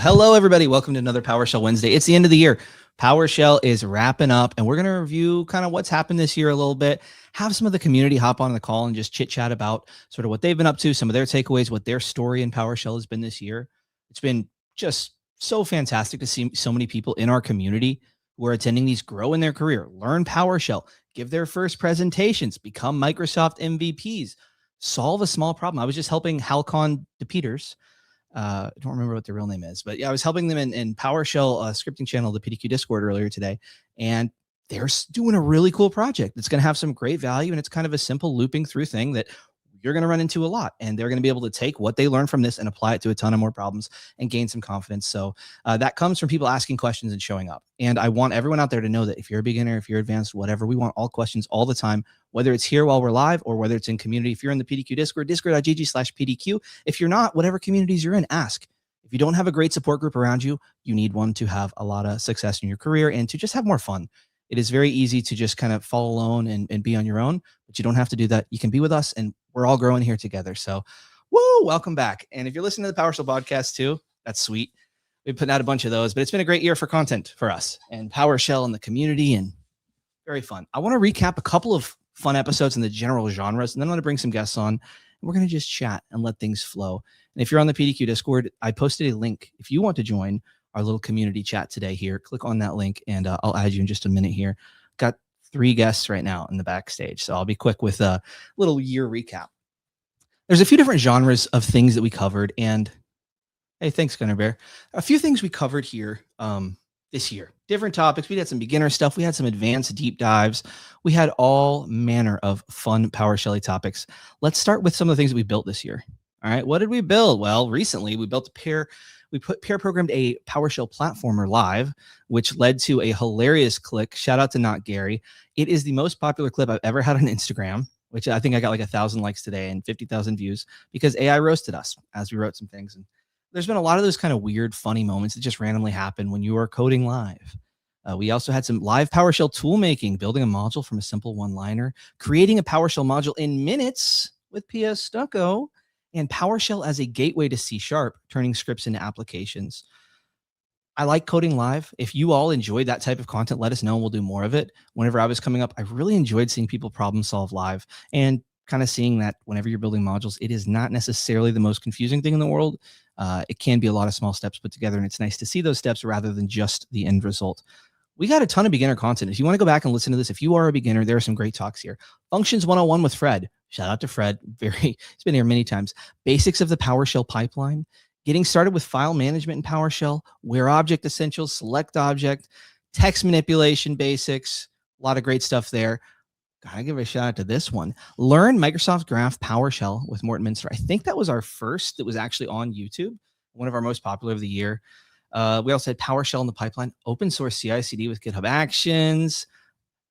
Hello, everybody. Welcome to another PowerShell Wednesday. It's the end of the year. PowerShell is wrapping up, and we're going to review kind of what's happened this year a little bit, have some of the community hop on the call and just chit chat about sort of what they've been up to, some of their takeaways, what their story in PowerShell has been this year. It's been just so fantastic to see so many people in our community who are attending these grow in their career, learn PowerShell, give their first presentations, become Microsoft MVPs, solve a small problem. I was just helping Halcon DePeters. I don't remember what their real name is, but yeah, I was helping them in PowerShell scripting channel, the PDQ Discord earlier today, and they're doing a really cool project that's going to have some great value, and it's kind of a simple looping through thing that you're going to run into a lot, and they're going to be able to take what they learned from this and apply it to a ton of more problems and gain some confidence. So that comes from people asking questions and showing up. And I want everyone out there to know that if you're a beginner, if you're advanced, whatever, we want all questions all the time, whether it's here while we're live or whether it's in community. If you're in the PDQ Discord, discord.gg/PDQ. If you're not, whatever communities you're in, ask. If you don't have a great support group around you, you need one to have a lot of success in your career and to just have more fun. It is very easy to just kind of fall alone and be on your own, but you don't have to do that. You can be with us, and we're all growing here together. So, woo, welcome back. And if you're listening to the PowerShell podcast too, that's sweet. We've put out a bunch of those, but it's been a great year for content for us and PowerShell and the community, and very fun. I want to recap a couple of fun episodes in the general genres, and then I'm going to bring some guests on, and we're going to just chat and let things flow. And if you're on the PDQ Discord, I posted a link. If you want to join our little community chat today here, click on that link, and I'll add you in just a minute here. Got 3 guests right now in the backstage, so I'll be quick with a little year recap. There's a few different genres of things that we covered, and hey, thanks, Gunner Bear. A few things we covered here this year. Different topics. We had some beginner stuff. We had some advanced deep dives. We had all manner of fun PowerShell topics. Let's start with some of the things that we built this year. All right, what did we build? Well, recently we built we pair programmed a PowerShell platformer live, which led to a hilarious clip. Shout out to Not Gary. It is the most popular clip I've ever had on Instagram, which I think I got like 1,000 likes today and 50,000 views because AI roasted us as we wrote some things. And there's been a lot of those kind of weird, funny moments that just randomly happen when you are coding live. We also had some live PowerShell tool making, building a module from a simple one-liner, creating a PowerShell module in minutes with PS Stucco, and PowerShell as a gateway to C#, turning scripts into applications. I like coding live. If you all enjoyed that type of content, let us know and we'll do more of it. Whenever I was coming up, I really enjoyed seeing people problem solve live and kind of seeing that whenever you're building modules, it is not necessarily the most confusing thing in the world. It can be a lot of small steps put together, and it's nice to see those steps rather than just the end result. We got a ton of beginner content. If you want to go back and listen to this, if you are a beginner, there are some great talks here. Functions 101 with Fred. Shout out to Fred. He's been here many times. Basics of the PowerShell pipeline. Getting started with file management in PowerShell. Where object essentials, select object, text manipulation basics. A lot of great stuff there. Gotta give a shout out to this one. Learn Microsoft Graph PowerShell with Morten Minster. I think that was our first that was actually on YouTube. One of our most popular of the year. We also had PowerShell in the pipeline, open source CI/CD with GitHub Actions,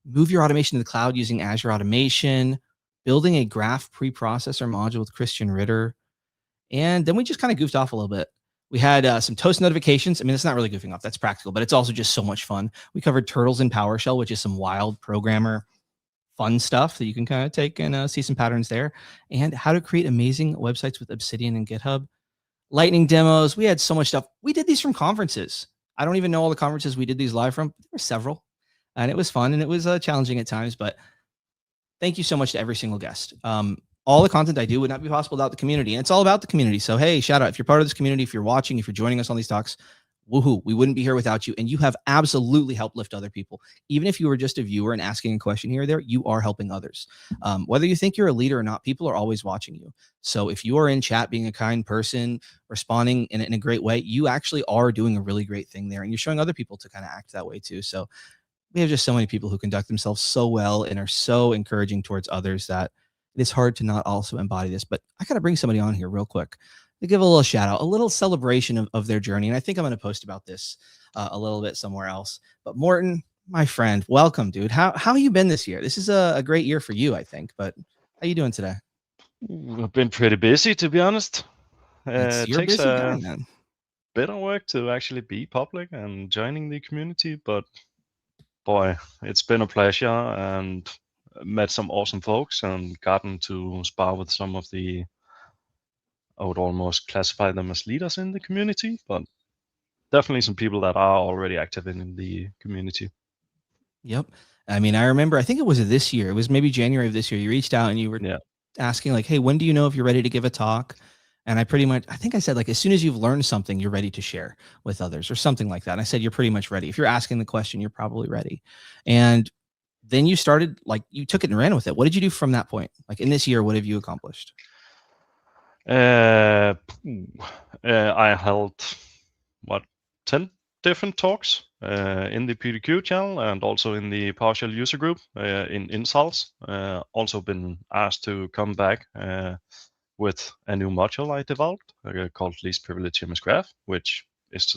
move your automation to the cloud using Azure Automation, building a graph preprocessor module with Christian Ritter. And then we just kind of goofed off a little bit. We had some toast notifications. I mean, it's not really goofing off. That's practical, but it's also just so much fun. We covered turtles in PowerShell, which is some wild programmer fun stuff that you can kind of take and see some patterns there. And how to create amazing websites with Obsidian and GitHub. Lightning demos. We had so much stuff. We did these from conferences. I don't even know all the conferences we did these live from. There were several, and it was fun and it was challenging at times, but thank you so much to every single guest. All the content I do would not be possible without the community, and it's all about the community. So, hey, shout out if you're part of this community, if you're watching, if you're joining us on these talks, woohoo, we wouldn't be here without you. And you have absolutely helped lift other people. Even if you were just a viewer and asking a question here or there, you are helping others. Whether you think you're a leader or not, people are always watching you. So if you are in chat being a kind person, responding in a great way, you actually are doing a really great thing there. And you're showing other people to kind of act that way too. So we have just so many people who conduct themselves so well and are so encouraging towards others that it is hard to not also embody this. But I got to bring somebody on here real quick to give a little shout out, a little celebration of their journey. And I think I'm going to post about this a little bit somewhere else. But Morten, my friend, welcome, dude. How you been this year? This is a great year for you, I think. But how you doing today? I've been pretty busy, to be honest. It You're a takes busy guy, man. bit of work to actually be public and joining the community, but boy, it's been a pleasure and met some awesome folks and gotten to spar with some of the, I would almost classify them as leaders in the community, but definitely some people that are already active in the community. Yep. I mean, I remember, I think it was this year. It was maybe January of this year. You reached out and you were asking like, hey, when do you know if you're ready to give a talk? And I think I said like, as soon as you've learned something, you're ready to share with others or something like that. And I said, you're pretty much ready. If you're asking the question, you're probably ready. And then you started, like, you took it and ran with it. What did you do from that point? Like in this year, what have you accomplished? I held 10 different talks in the PDQ channel and also in the PowerShell user group in Insults. Also been asked to come back with a new module I developed called Least Privilege MS Graph, which is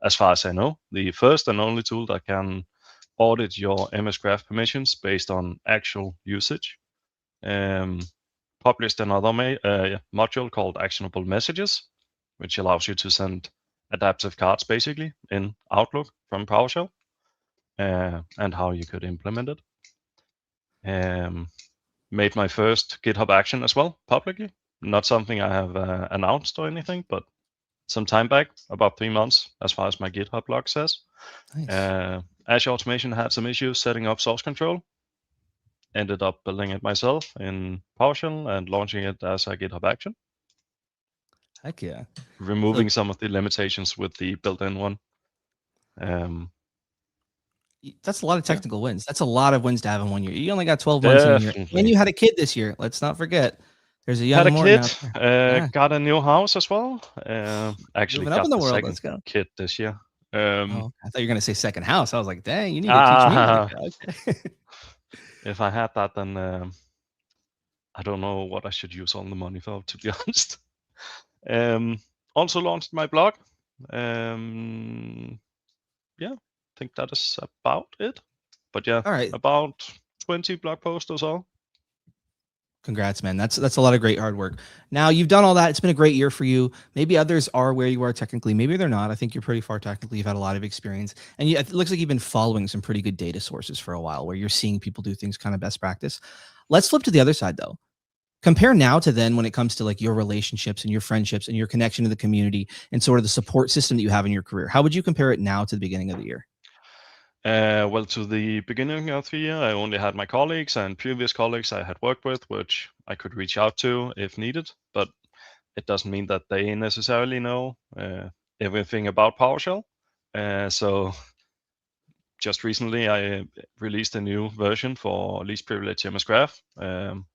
as far as I know, the first and only tool that can audit your MS Graph permissions based on actual usage. Published another module called Actionable Messages, which allows you to send adaptive cards basically in Outlook from PowerShell, and how you could implement it. Made my first GitHub action as well publicly. Not something I have announced or anything, but some time back, about 3 months, as far as my GitHub log says. Nice. Azure Automation had some issues setting up source control. Ended up building it myself in PowerShell and launching it as a GitHub action. Heck yeah. Removing some of the limitations with the built-in one. That's a lot of technical wins. That's a lot of wins to have in 1 year. You only got 12 months in a year. And you had a kid this year. Let's not forget. There's a young Morton out there. Got a new house as well. Actually Moving up got in the the world. second Let's go. kid this year. I thought you were going to say second house. I was like, dang, you need to teach me. Okay. If I had that, then I don't know what I should use all the money for, to be honest. Also launched my blog. Yeah, I think that is about it. But yeah, all right, about 20 blog posts or so. Congrats, man. That's a lot of great hard work. Now you've done all that. It's been a great year for you. Maybe others are where you are technically. Maybe they're not. I think you're pretty far technically. You've had a lot of experience, and it looks like you've been following some pretty good data sources for a while, where you're seeing people do things kind of best practice. Let's flip to the other side though. Compare now to then when it comes to like your relationships and your friendships and your connection to the community and sort of the support system that you have in your career. How would you compare it now to the beginning of the year? Well, to the beginning of the year, I only had my colleagues and previous colleagues I had worked with, which I could reach out to if needed, but it doesn't mean that they necessarily know everything about PowerShell. So just recently, I released a new version for Least Privilege MS Graph, and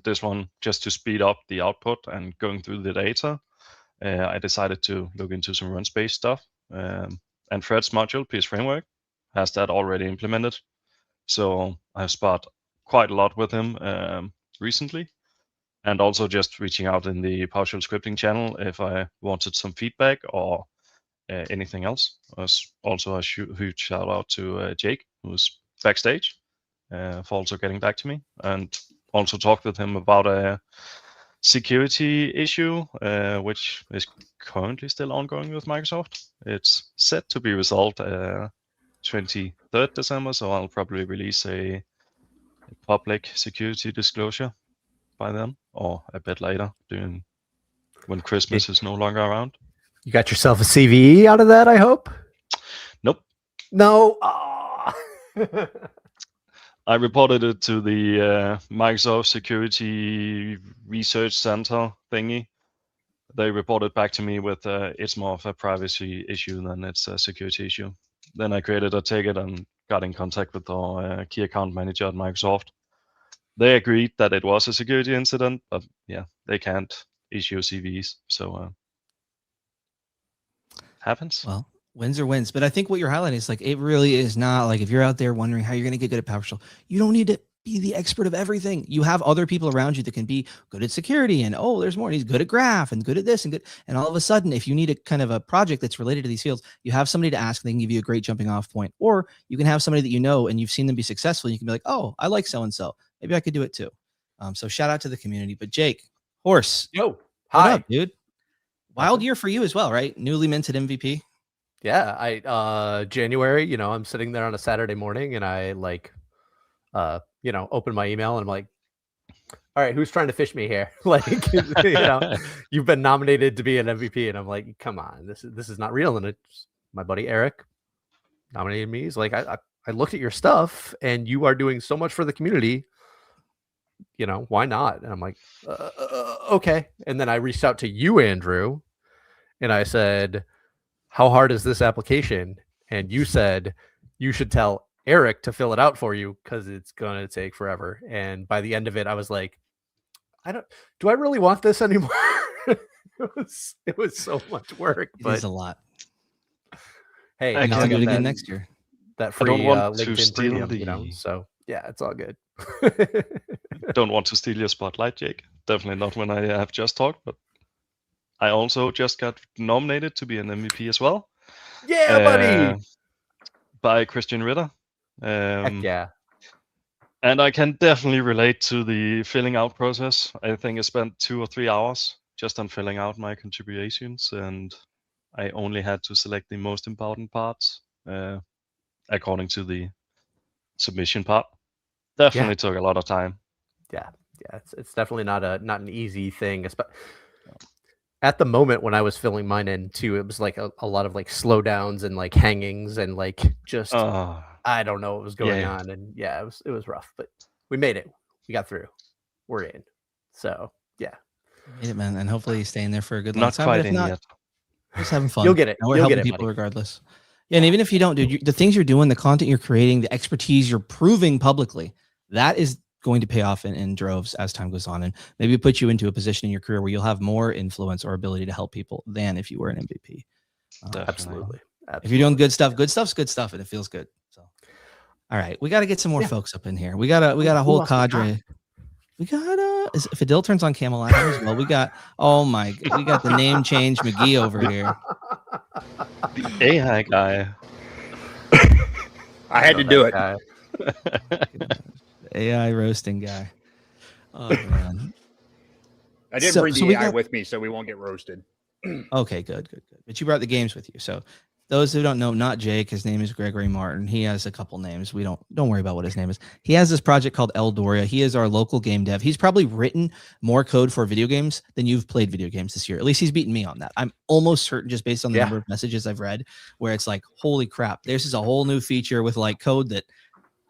this one, just to speed up the output and going through the data, I decided to look into some run-space stuff, and Fred's module, PS Framework, has that already implemented. So I've sparred quite a lot with him recently, and also just reaching out in the PowerShell scripting channel if I wanted some feedback or anything else. Also a huge shout out to Jake, who's backstage, for also getting back to me, and also talked with him about a security issue, which is currently still ongoing with Microsoft. It's set to be resolved 23rd December, so I'll probably release a public security disclosure by then, or a bit later, when Christmas is no longer around. You got yourself a CVE out of that, I hope? Nope. No. I reported it to the Microsoft Security Research Center thingy. They reported back to me with it's more of a privacy issue than it's a security issue. Then I created a ticket and got in contact with our key account manager at Microsoft. They agreed that it was a security incident, but yeah, they can't issue CVs, so happens. Well, wins are wins, but I think what you're highlighting is like, it really is not like, if you're out there wondering how you're going to get good at PowerShell, you don't need to be the expert of everything. You have other people around you that can be good at security, and there's more. He's good at graph and good at this and good. And all of a sudden, if you need a kind of a project that's related to these fields, you have somebody to ask, and they can give you a great jumping off point. Or you can have somebody that you know and you've seen them be successful. And you can be like, oh, I like so-and-so. Maybe I could do it too. So shout out to the community. But Jake, Horse, yo, hi, up, dude. Wild year for you as well, right? Newly minted MVP. Yeah, I January, I'm sitting there on a Saturday morning and I open my email and I'm like, all right, who's trying to fish me here? Like, you've been nominated to be an MVP, and I'm like, come on, this is not real. And it's my buddy Eric nominated me. He's like, I looked at your stuff, and you are doing so much for the community. Why not? And I'm like, okay. And then I reached out to you, Andrew, and I said, how hard is this application? And you said you should tell Eric to fill it out for you because it's going to take forever. And by the end of it, I was like, do I really want this anymore? it was so much work. It is a lot. Hey, I can do it again next year. That free LinkedIn premium, so yeah, it's all good. Don't want to steal your spotlight, Jake. Definitely not when I have just talked, but I also just got nominated to be an MVP as well. Yeah, buddy! By Christian Ritter. Heck yeah. And I can definitely relate to the filling out process. I think I spent 2 or 3 hours just on filling out my contributions, and I only had to select the most important parts according to the submission part. Definitely took a lot of time. Yeah, it's definitely not an easy thing. At the moment when I was filling mine in too, it was like a lot of like slowdowns and like hangings and like just I don't know what was going on, and it was rough, but we made it. We got through. We're in. So yeah, made it, man, and hopefully you stay in there for a good long time. Not quite in yet. Just having fun. You'll get it. We're helping people regardless. Yeah, and even if you don't, dude, the things you're doing, the content you're creating, the expertise you're proving publicly, that is going to pay off in droves as time goes on, and maybe put you into a position in your career where you'll have more influence or ability to help people than if you were an MVP. Absolutely. If you're doing good stuff's good stuff, and it feels good. So, all right, we got to get some more folks up in here. We got a whole cadre. We got if Adil turns on Camelot as well. We got we got the name change McGee over here. The AI guy. I had to do it. AI roasting guy. Oh man. I didn't bring the AI with me, so we won't get roasted. Okay, good. But you brought the games with you. So those who don't know, not Jake, his name is Gregory Martin. He has a couple names. We don't worry about what his name is. He has this project called Eldoria. He is our local game dev. He's probably written more code for video games than you've played video games this year. At least he's beaten me on that. I'm almost certain, just based on the number of messages I've read, where it's like, holy crap, this is a whole new feature with like code that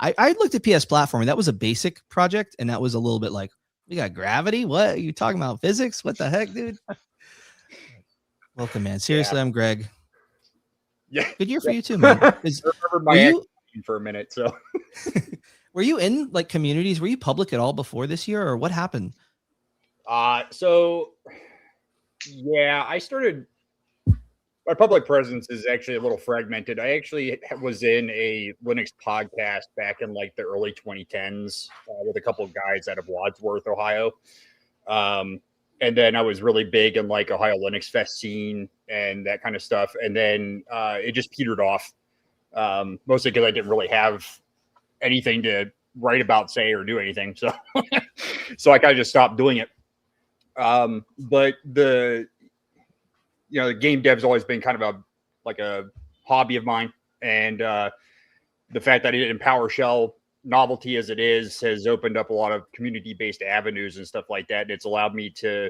I looked at PS Platform, and that was a basic project, and that was a little bit like, we got gravity? What are you talking about? Physics? What the heck, dude? Welcome, man. Seriously, I'm Greg. Yeah, good year for you too, man. I remember my for a minute. So, were you in like communities? Were you public at all before this year, or what happened? So yeah, I started. My public presence is actually a little fragmented. I actually was in a Linux podcast back in like the early 2010s with a couple of guys out of Wadsworth, Ohio. And then I was really big in like Ohio Linux Fest scene and that kind of stuff. And then it just petered off, mostly because I didn't really have anything to write about, say, or do anything. So, so I kind of just stopped doing it. But the game dev's always been kind of a hobby of mine. And the fact that I did in PowerShell, novelty as it is, has opened up a lot of community-based avenues and stuff like that. And it's allowed me to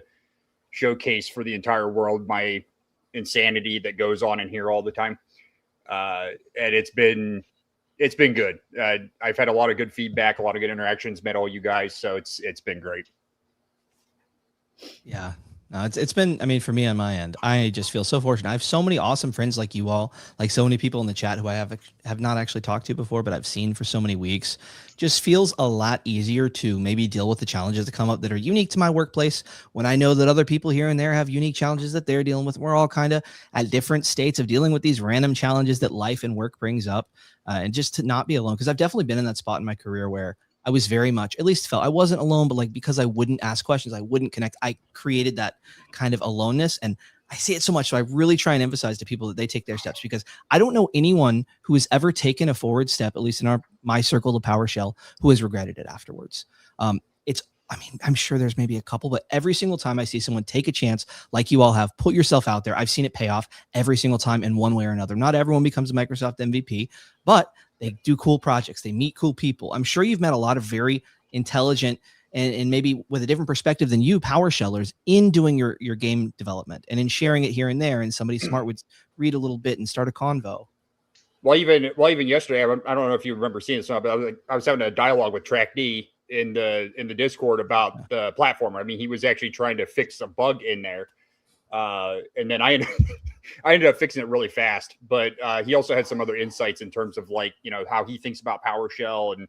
showcase for the entire world my insanity that goes on in here all the time. And it's been good. I've had a lot of good feedback, a lot of good interactions, met all you guys. So it's been great. Yeah. No, it's been, I mean, for me on my end, I just feel so fortunate. I have so many awesome friends like you all, like so many people in the chat who I have not actually talked to before, but I've seen for so many weeks. Just feels a lot easier to maybe deal with the challenges that come up that are unique to my workplace, when I know that other people here and there have unique challenges that they're dealing with. We're all kind of at different states of dealing with these random challenges that life and work brings up, and just to not be alone. Because I've definitely been in that spot in my career where I was very much, at least felt I wasn't alone, but like, because I wouldn't ask questions, I wouldn't connect, I created that kind of aloneness. And I see it so much. So I really try and emphasize to people that they take their steps, because I don't know anyone who has ever taken a forward step, at least in my circle of PowerShell, who has regretted it afterwards. I mean, I'm sure there's maybe a couple, but every single time I see someone take a chance like you all have, put yourself out there, I've seen it pay off every single time in one way or another. Not everyone becomes a Microsoft MVP, but they do cool projects. They meet cool people. I'm sure you've met a lot of very intelligent, and maybe with a different perspective than you, PowerShellers, in doing your game development and in sharing it here and there. And somebody smart would read a little bit and start a convo. Well, even yesterday, I don't know if you remember seeing this, but I was having a dialogue with Track D in the Discord about the platformer. I mean, he was actually trying to fix a bug in there, and then I ended up fixing it really fast. But he also had some other insights in terms of like how he thinks about PowerShell and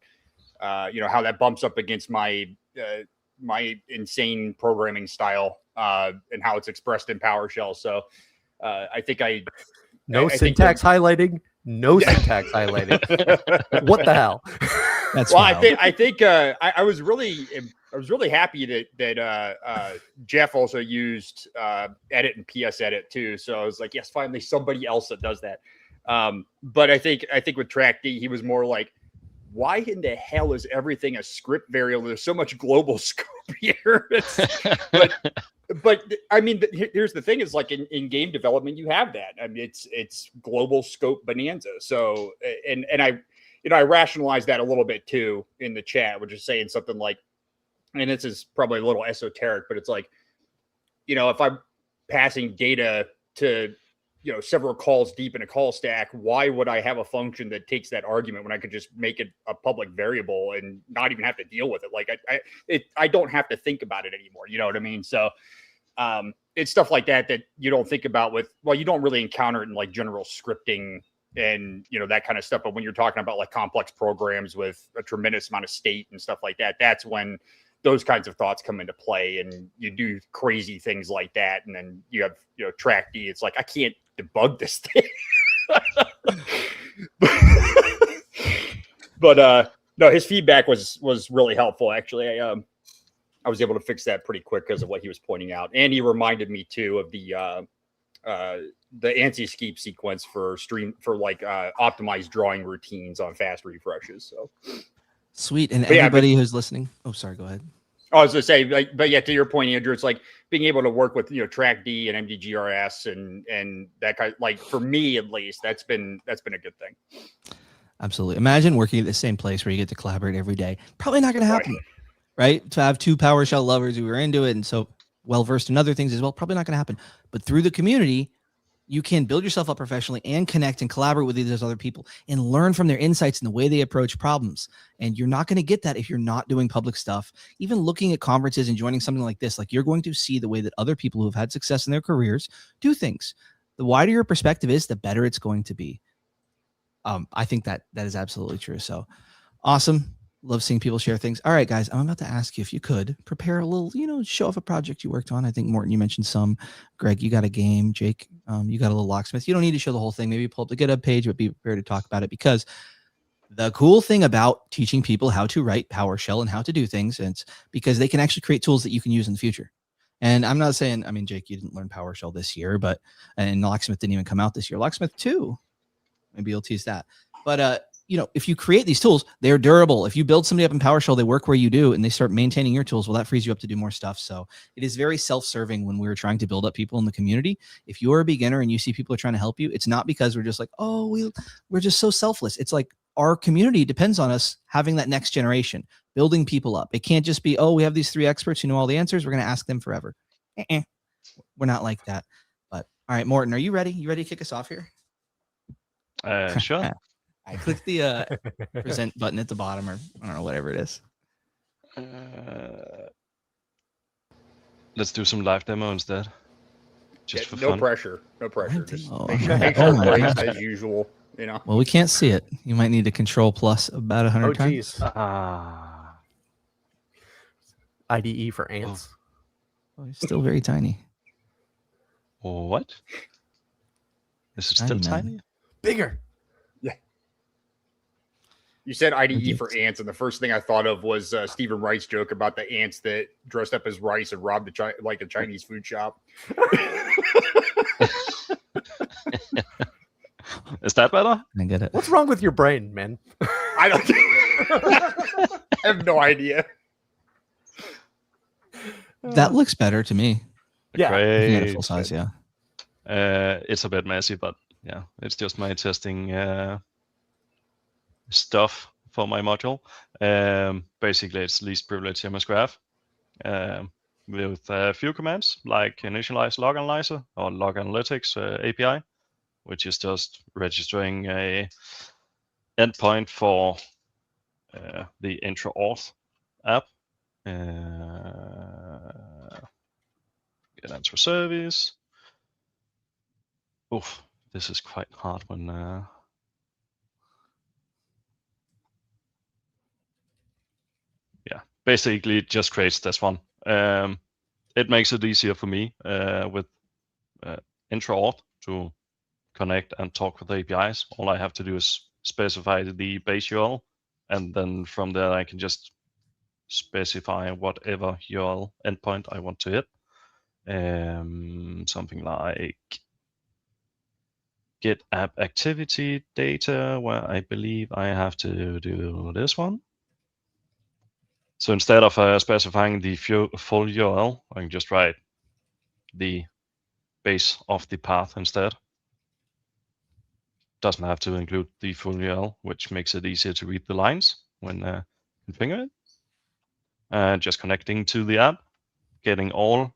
how that bumps up against my my insane programming style and how it's expressed in PowerShell. So I think no syntax highlighting. No syntax highlighting. What the hell? That's well, wild. I think I was really happy that Jeff also used edit and PS edit too. So I was like, yes, finally somebody else that does that. But I think with Track D, he was more like, why in the hell is everything a script variable? There's so much global scope here. But I mean, here's the thing: is like in game development, you have that. I mean, it's global scope bonanza. So, and I rationalized that a little bit too in the chat, which is saying something like, and this is probably a little esoteric, but it's like, if I'm passing data to several calls deep in a call stack, why would I have a function that takes that argument when I could just make it a public variable and not even have to deal with it? Like I don't have to think about it anymore. You know what I mean? So it's stuff like that you don't think about you don't really encounter it in like general scripting and that kind of stuff. But when you're talking about like complex programs with a tremendous amount of state and stuff like that, that's when those kinds of thoughts come into play, and you do crazy things like that. And then you have Track D. It's like, I can't debug this thing. But no, his feedback was really helpful. Actually, I was able to fix that pretty quick because of what he was pointing out, and he reminded me too of the ANSI skip sequence for optimized drawing routines on fast refreshes. So sweet. And everybody who's listening, oh, sorry, go ahead. I was going to say, but yeah, to your point, Andrew, it's like being able to work with Track D and MDGRS and that kind. Like for me, at least, that's been a good thing. Absolutely. Imagine working at the same place where you get to collaborate every day. Probably not going to happen, right? To have two PowerShell lovers who are into it and so well versed in other things as well, probably not going to happen. But through the community, you can build yourself up professionally and connect and collaborate with these other people and learn from their insights and the way they approach problems. And you're not going to get that if you're not doing public stuff. Even looking at conferences and joining something like this, like you're going to see the way that other people who have had success in their careers do things. The wider your perspective is, the better it's going to be. I think that is absolutely true. So awesome. Love seeing people share things. All right, guys, I'm about to ask you if you could prepare a little, show off a project you worked on. I think, Morton, you mentioned some. Greg, you got a game. Jake, you got a little locksmith. You don't need to show the whole thing. Maybe pull up the GitHub page, but be prepared to talk about it, because the cool thing about teaching people how to write PowerShell and how to do things, it's because they can actually create tools that you can use in the future. And I'm not saying, Jake, you didn't learn PowerShell this year, and Locksmith didn't even come out this year. Locksmith 2, maybe you'll tease that. But, if you create these tools, they're durable. If you build somebody up in PowerShell, they work where you do, and they start maintaining your tools. Well, that frees you up to do more stuff. So it is very self-serving when we're trying to build up people in the community. If you're a beginner and you see people are trying to help you, it's not because we're just like, oh, we're just so selfless. It's like our community depends on us having that next generation, building people up. It can't just be, oh, we have these 3 experts who know all the answers, we're going to ask them forever. We're not like that. But all right, Morton, are you ready? You ready to kick us off here? Sure. I click the present button at the bottom, or I don't know, whatever it is. Let's do some live demo instead. Just for no fun. pressure. No pressure. Just Oh, make sure it's as usual. Well, we can't see it. You might need to control plus about 100 times. Geez. IDE for ants. Oh, it's still very tiny. What? Is it still tiny? Bigger. Yeah. You said IDE for ants, and the first thing I thought of was Stephen Wright's joke about the ants that dressed up as rice and robbed a Chinese food shop. Is that better? I get it. What's wrong with your brain, man? I don't. I have no idea. That looks better to me. Yeah. Great. Full size, yeah. It's a bit messy, but yeah, it's just my testing stuff for my module. Basically, it's least privilege MS Graph with a few commands like initialize log analyzer or log analytics API, which is just registering a endpoint for the intro auth app. Get answer service. Oof, this is quite hard when yeah, basically it just creates this one. It makes it easier for me with intro auth to connect and talk with APIs. All I have to do is specify the base URL, and then from there I can just specify whatever URL endpoint I want to hit. Something like get app activity data, where I believe I have to do this one. So instead of specifying the full URL, I can just write the base of the path instead. Doesn't have to include the full URL, which makes it easier to read the lines when configuring it. Just connecting to the app, getting all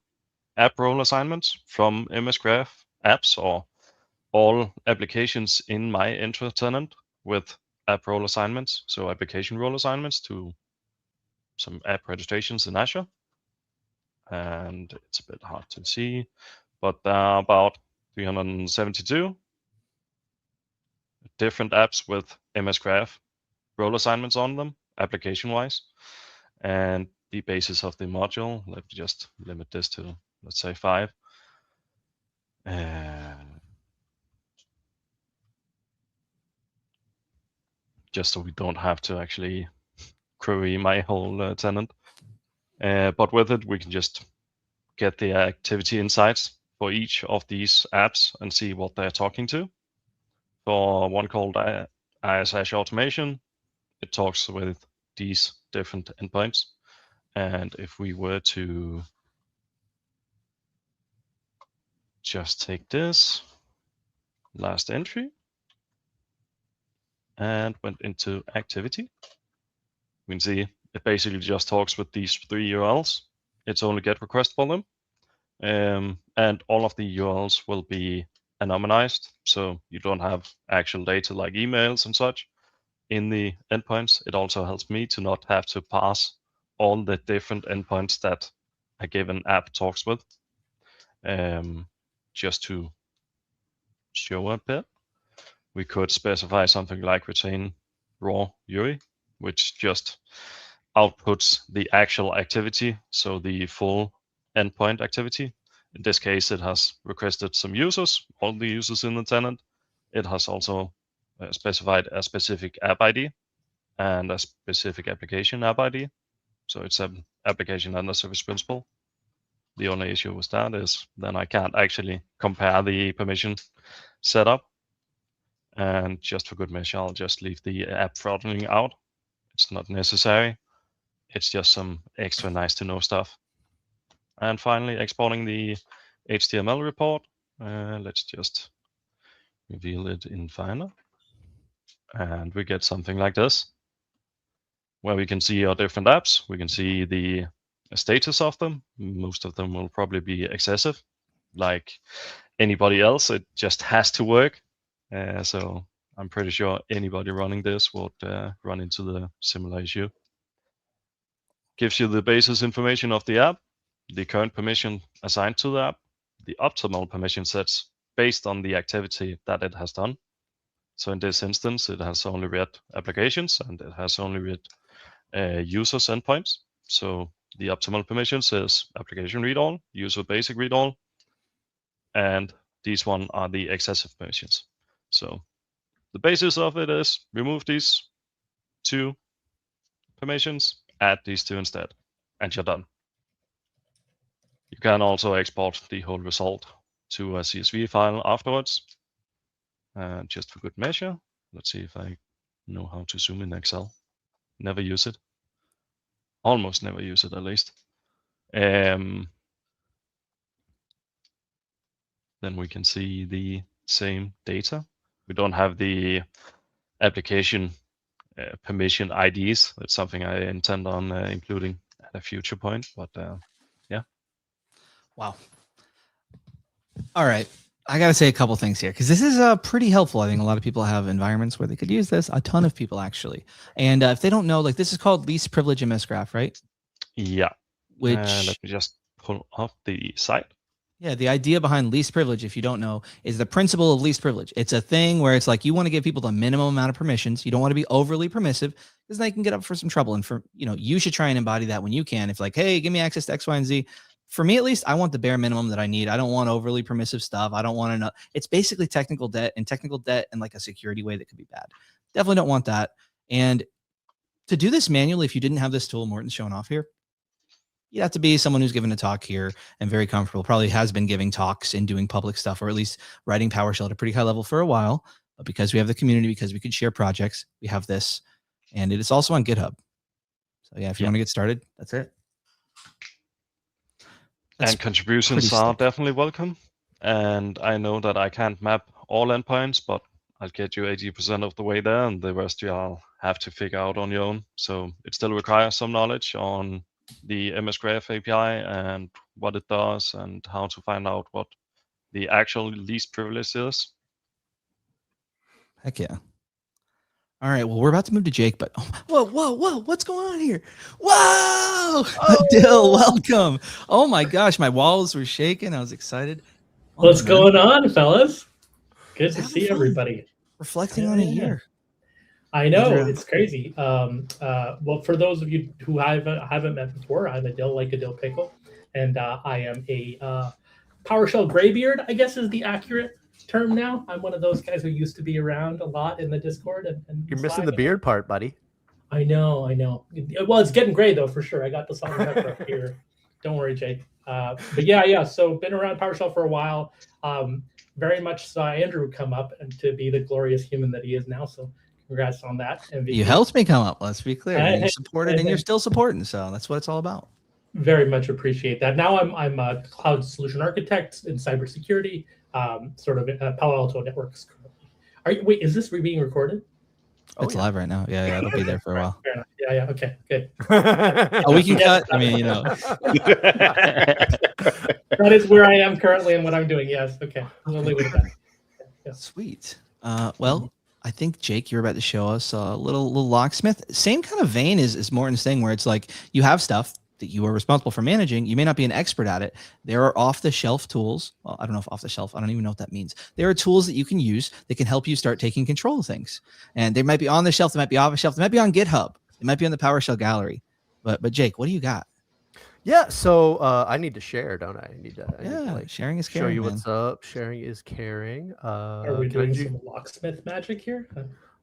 app role assignments from MS Graph apps or all applications in my intro tenant with app role assignments, so application role assignments to some app registrations in Azure. And it's a bit hard to see, but there are about 372 different apps with MS Graph role assignments on them, application-wise. And the basis of the module, let me just limit this to, let's say, 5. Just so we don't have to actually query my whole tenant. But with it, we can just get the activity insights for each of these apps and see what they're talking to. For one called IS Automation, it talks with these different endpoints. And if we were to just take this last entry and went into activity, we can see it basically just talks with these 3 URLs. It's only GET request for them. And all of the URLs will be anonymized, so you don't have actual data like emails and such in the endpoints. It also helps me to not have to pass all the different endpoints that a given app talks with. Just to show a bit, we could specify something like retain raw URI, which just outputs the actual activity, so the full endpoint activity. In this case, it has requested some users, all the users in the tenant. It has also specified a specific app ID and a specific application app ID. So it's an application under service principal. The only issue with that is then I can't actually compare the permission setup. And just for good measure, I'll just leave the app throttling out. It's not necessary. It's just some extra nice to know stuff. And finally, exporting the HTML report. Let's just reveal it in Finder. And we get something like this, where we can see our different apps. We can see the status of them. Most of them will probably be excessive. Like anybody else, it just has to work. So I'm pretty sure anybody running this would run into the similar issue. Gives you the basis information of the app, the current permission assigned to the app, the optimal permission sets based on the activity that it has done. So in this instance, it has only read applications and it has only read users endpoints. So the optimal permissions is application read all, user basic read all, and these one are the excessive permissions. So the basis of it is remove these 2 permissions, add these 2 instead, and you're done. You can also export the whole result to a CSV file afterwards. Just for good measure, let's see if I know how to zoom in Excel. Never use it. Almost never use it, at least. Then we can see the same data. We don't have the application permission IDs. It's something I intend on including at a future point. But yeah. Wow. All right. I got to say a couple things here because this is pretty helpful. I think a lot of people have environments where they could use this. A ton of people actually. And if they don't know, like this is called least privilege MS Graph, right? Yeah. Which let me just pull up the site. Yeah, the idea behind least privilege, if you don't know, is the principle of least privilege. It's a thing where it's like you want to give people the minimum amount of permissions. You don't want to be overly permissive because they can get up for some trouble. And you should try and embody that when you can. If like, hey, give me access to X, Y, and Z. For me, at least, I want the bare minimum that I need. I don't want overly permissive stuff. I don't want to know. It's basically technical debt and like a security way that could be bad. Definitely don't want that. And to do this manually, if you didn't have this tool, Morton's showing off here, you have to be someone who's given a talk here and very comfortable, probably has been giving talks and doing public stuff, or at least writing PowerShell at a pretty high level for a while. But because we have the community, because we could share projects, we have this. And it is also on GitHub. So yeah, if you want to get started, that's it. And contributions are definitely welcome. And I know that I can't map all endpoints, but I'll get you 80% of the way there, and the rest you'll have to figure out on your own. So it still requires some knowledge on the MS Graph API and what it does and how to find out what the actual least privilege is. Heck yeah. All right, well, we're about to move to Jake, but whoa, what's going on here? Whoa, Dill, welcome. Oh my gosh, my walls were shaking. I was excited. What's going on, fellas? Good to see everybody. Reflecting on a year. I know, it's crazy. Well, for those of you who haven't met before, I'm a Dill like a dill pickle, and I am a PowerShell graybeard, I guess is the accurate term now. I'm one of those guys who used to be around a lot in the Discord. And you're missing the beard part, buddy. I know. Well, it's getting gray though, for sure. I got the salt and pepper up here. Don't worry, Jake. But yeah. So been around PowerShell for a while. Very much saw Andrew come up and to be the glorious human that he is now. So congrats on that. MVP. You helped me come up. Let's be clear. You supported and you're still supporting. So that's what it's all about. Very much appreciate that. Now I'm a cloud solution architect in cybersecurity. Sort of Palo Alto Networks. Wait, is this being recorded? It's live right now. Yeah, it'll be there for a while. Yeah, okay, good. We can cut. I mean, That is where I am currently and what I'm doing. Yes, okay. We'll leave it at that. Yeah. Sweet. Well, I think, Jake, you're about to show us a little locksmith. Same kind of vein as Morton's thing, where it's like you have stuff that you are responsible for managing. You may not be an expert at it. There are off-the-shelf tools. Well, I don't know if off-the-shelf, I don't even know what that means. There are tools that you can use that can help you start taking control of things. And they might be on the shelf, they might be off the shelf, they might be on GitHub, they might be on the PowerShell gallery. But Jake, what do you got? Yeah, so I need to share, don't I? I need to sharing is caring. Show you man. what's up. Sharing is caring. Are we doing some locksmith magic here?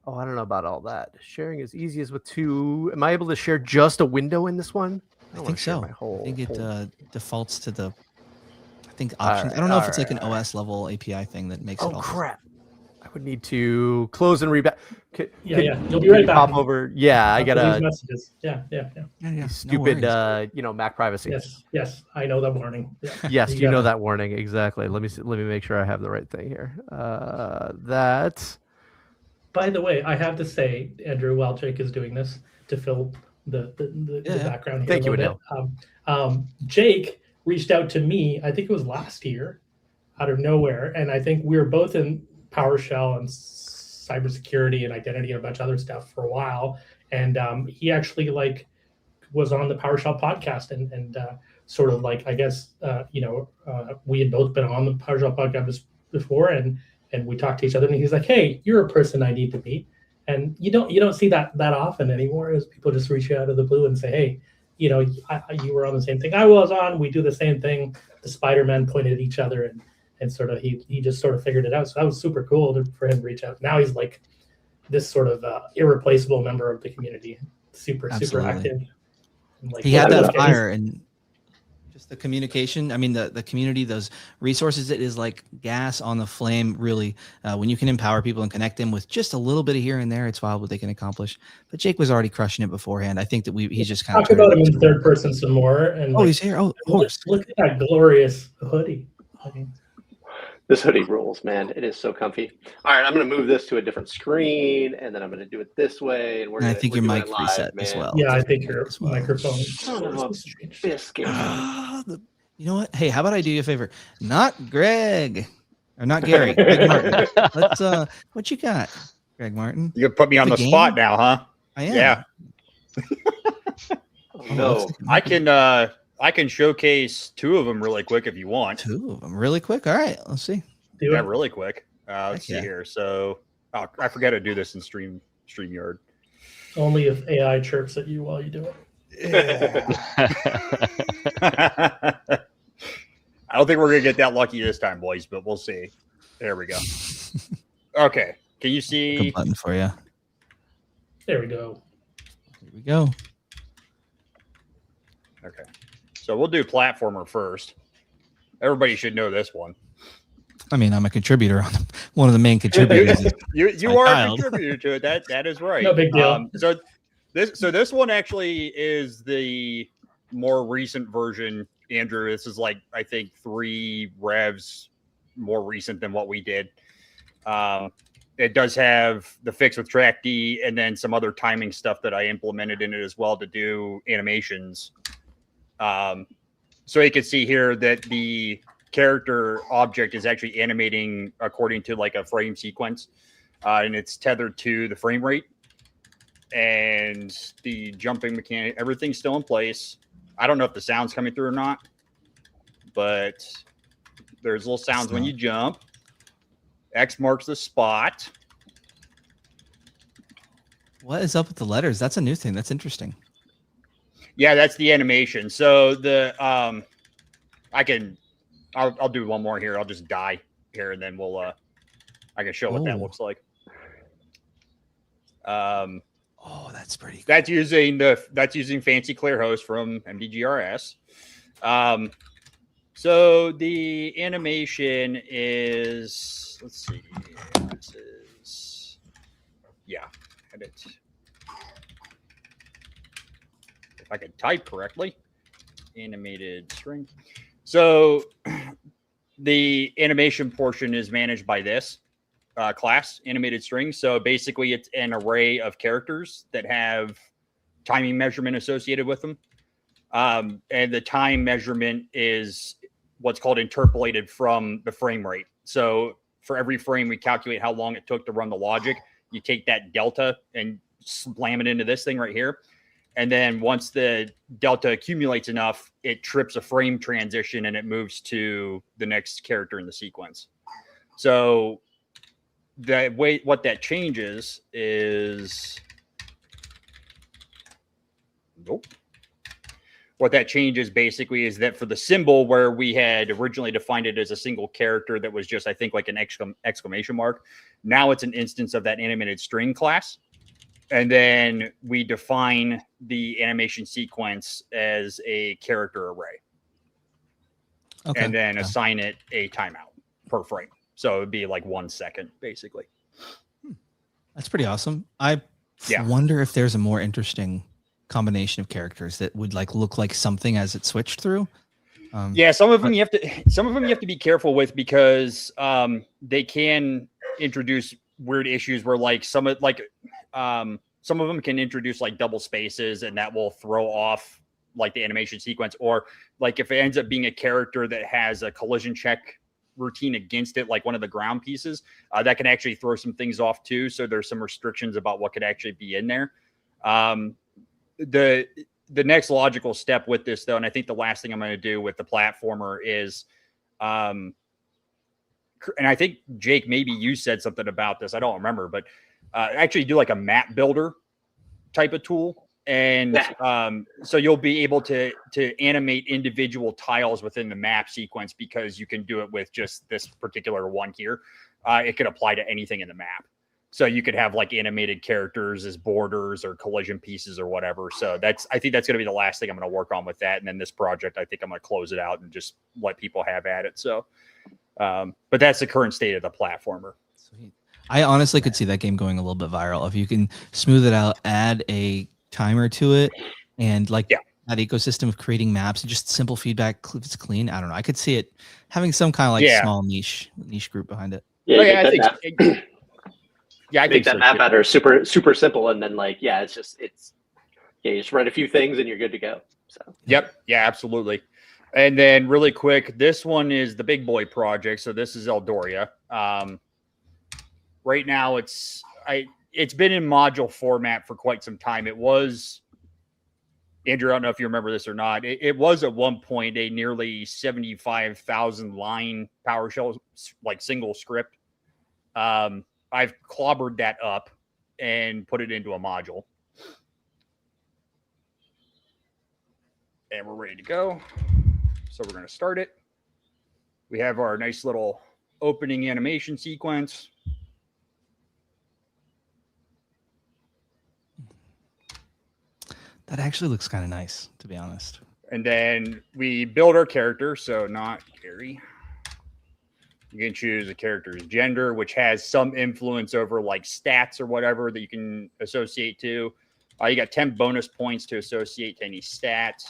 Oh, I don't know about all that. Sharing is easy as with two. Am I able to share just a window in this one? I think so. I think it defaults to the, options. I don't know if it's like an OS level API thing that makes it all. Oh, crap. I would need to close and reback. Yeah. You'll be right back. Pop over. Yeah, I gotta. Messages. Yeah. Stupid, Mac privacy. Yes. I know that warning. Yeah. Yes, you know that warning exactly. Let me make sure I have the right thing here. That. By the way, I have to say, Andrew, while Jake is doing this, to fill the background here. Thank you, Adele. Jake reached out to me, I think it was last year, out of nowhere, and I think we were both in PowerShell and cybersecurity and identity and a bunch of other stuff for a while. And he actually was on the PowerShell podcast and sort of I guess we had both been on the PowerShell podcast before and we talked to each other and he's like, hey, you're a person I need to meet. And you don't see that often anymore, as people just reach out of the blue and say, hey, you were on the same thing I was on. We do the same thing. The Spider-Man pointed at each other and sort of he just sort of figured it out. So that was super cool for him to reach out. Now he's like this sort of irreplaceable member of the community, super active. He had that fire and just the communication. I mean, the community, those resources, it is like gas on the flame, really. When you can empower people and connect them with just a little bit of here and there, it's wild what they can accomplish. But Jake was already crushing it beforehand. I think that he's just kind of talk about him in third person some more. And he's here. Oh, of course. Look at that glorious hoodie. This hoodie rules, man. It is so comfy. All right, I'm gonna move this to a different screen, and then I'm gonna do it this way. And And I think your mic live, reset man. as well. Yeah, I think your microphone Son of a was changed. biscuit. You know what? Hey, how about I do you a favor? Not Greg, or not Gary. Greg Martin. Let's. What you got, Greg Martin? You put me on the spot now, huh? I am. Yeah. No, I can showcase two of them really quick if you want. Two of them really quick. All right, let's see. Do Yeah, it. really quick. Let's see here. So I forgot to do this in StreamYard. Only if AI chirps at you while you do it. I don't think we're gonna get that lucky this time, boys, but we'll see. There we go. Okay, can you Good see? button for you. There we go. Here we go. Okay, so we'll do platformer first. Everybody should know this one. I mean, I'm a contributor on one of the main contributors. You my are child. a contributor to it. That is right. No big deal. So this one actually is the more recent version, Andrew. This is like I think 3 revs more recent than what we did. It does have the fix with track D and then some other timing stuff that I implemented in it as well to do animations. So you can see here that the character object is actually animating according to like a frame sequence, and it's tethered to the frame rate and the jumping mechanic. Everything's still in place. I don't know if the sound's coming through or not, but there's little sounds when you jump. X marks the spot. What is up with the letters? That's a new thing. That's interesting. Yeah, that's the animation. So the I'll do one more here. I'll just die here, and then we'll I can show what that Oh. looks like. Oh, that's pretty cool. That's using Fancy Clear Host from MDGRS. So the animation is, let's see, this is, yeah, edit. If I can type correctly, animated string. So the animation portion is managed by this class, animated string. So basically it's an array of characters that have timing measurement associated with them. And the time measurement is what's called interpolated from the frame rate. So for every frame, we calculate how long it took to run the logic. You take that delta and slam it into this thing right here. And then once the delta accumulates enough, it trips a frame transition and it moves to the next character in the sequence. So the way what that changes is, nope. What that changes basically is that for the symbol where we had originally defined it as a single character that was just, I think, like an exclamation mark, now it's an instance of that animated string class. And then we define the animation sequence as a character array. Okay. And then assign it a timeout per frame. So it would be like 1 second, basically. That's pretty awesome. I wonder if there's a more interesting combination of characters that would like look like something as it switched through. Yeah, some of them you have to be careful with because they can introduce weird issues where like some of them can introduce like double spaces and that will throw off like the animation sequence, or like if it ends up being a character that has a collision check routine against it, like one of the ground pieces, that can actually throw some things off too. So there's some restrictions about what could actually be in there. The next logical step with this though, and I think the last thing I'm going to do with the platformer is, and I think Jake, maybe you said something about this. I don't remember, but actually do like a map builder type of tool. And so you'll be able to animate individual tiles within the map sequence because you can do it with just this particular one here. It could apply to anything in the map. So you could have like animated characters as borders or collision pieces or whatever. So I think that's going to be the last thing I'm going to work on with that. And then this project, I think I'm going to close it out and just let people have at it. So, but that's the current state of the platformer. Sweet. I honestly could see that game going a little bit viral if you can smooth it out, add a timer to it, and like that ecosystem of creating maps and just simple feedback. If it's clean, I don't know. I could see it having some kind of like Yeah. small niche group behind it. Yeah, Oh, you yeah, make I that think. map, Yeah, I make think that so, map too. better, super simple, and then like yeah, you just write a few things and you're good to go. So Yep. Yeah, absolutely. And then really quick, this one is the big boy project. So this is Eldoria. Right now it's been in module format for quite some time. It was, Andrew, I don't know if you remember this or not. It was at one point a nearly 75,000 line PowerShell like single script. I've clobbered that up and put it into a module. And we're ready to go. So we're going to start it. We have our nice little opening animation sequence. That actually looks kind of nice, to be honest. And then we build our character. So not Gary. You can choose a character's gender, which has some influence over like stats or whatever that you can associate to. You got 10 bonus points to associate to any stat.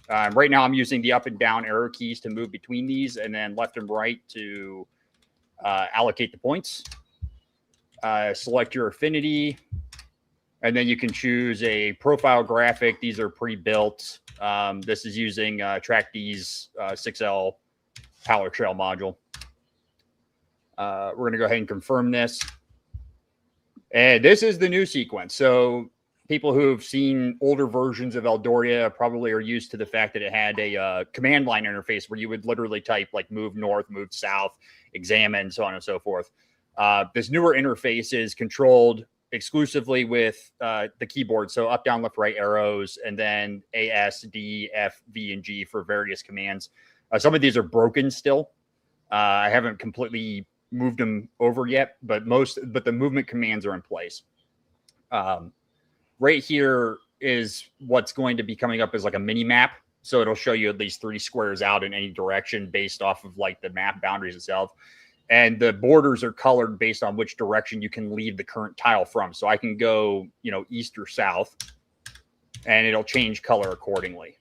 Right now, I'm using the up and down arrow keys to move between these, and then left and right to allocate the points. Select your affinity, and then you can choose a profile graphic. These are pre-built. This is using TrackD's 6L PowerShell module. We're going to go ahead and confirm this. And this is the new sequence. So people who've seen older versions of Eldoria probably are used to the fact that it had a command line interface where you would literally type like move north, move south, examine, so on and so forth. This newer interface is controlled exclusively with the keyboard. So up, down, left, right arrows, and then A, S, D, F, V, and G for various commands. Some of these are broken still. I haven't completely moved them over yet, but the movement commands are in place. Right here is what's going to be coming up as like a mini map. So it'll show you at least 3 squares out in any direction based off of like the map boundaries itself. And the borders are colored based on which direction you can leave the current tile from. So I can go, east or south, and it'll change color accordingly.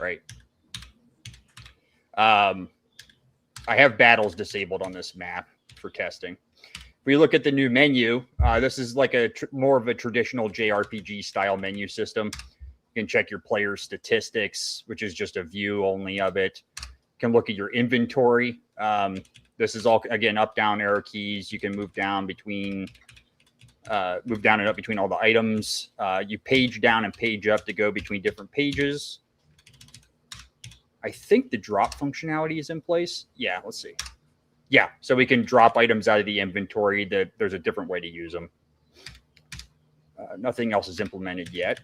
Right. I have battles disabled on this map for testing. If we look at the new menu, this is like more of a traditional JRPG style menu system. You can check your player statistics, which is just a view only of it. You can look at your inventory. This is all, again, up, down arrow keys. You can move down between, move down and up between all the items. You page down and page up to go between different pages. I think the drop functionality is in place. Yeah, let's see. Yeah, so we can drop items out of the inventory. There's a different way to use them. Nothing else is implemented yet.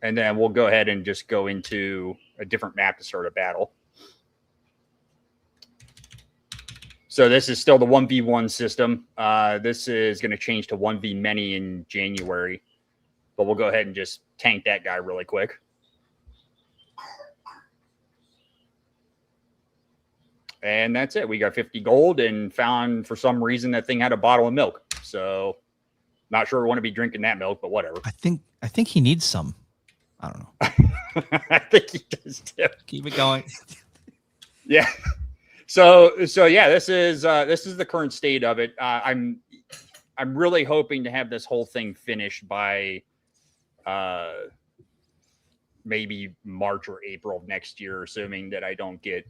And then we'll go ahead and just go into a different map to start a battle. So this is still the 1v1 system. This is going to change to 1v many in January. But we'll go ahead and just tank that guy really quick. And that's it. We got 50 gold and found, for some reason, that thing had a bottle of milk. So not sure we want to be drinking that milk, but whatever. I think he needs some. I don't know. I think he does too. Keep it going. Yeah. So yeah, this is the current state of it. I'm really hoping to have this whole thing finished by maybe March or April of next year, assuming that I don't get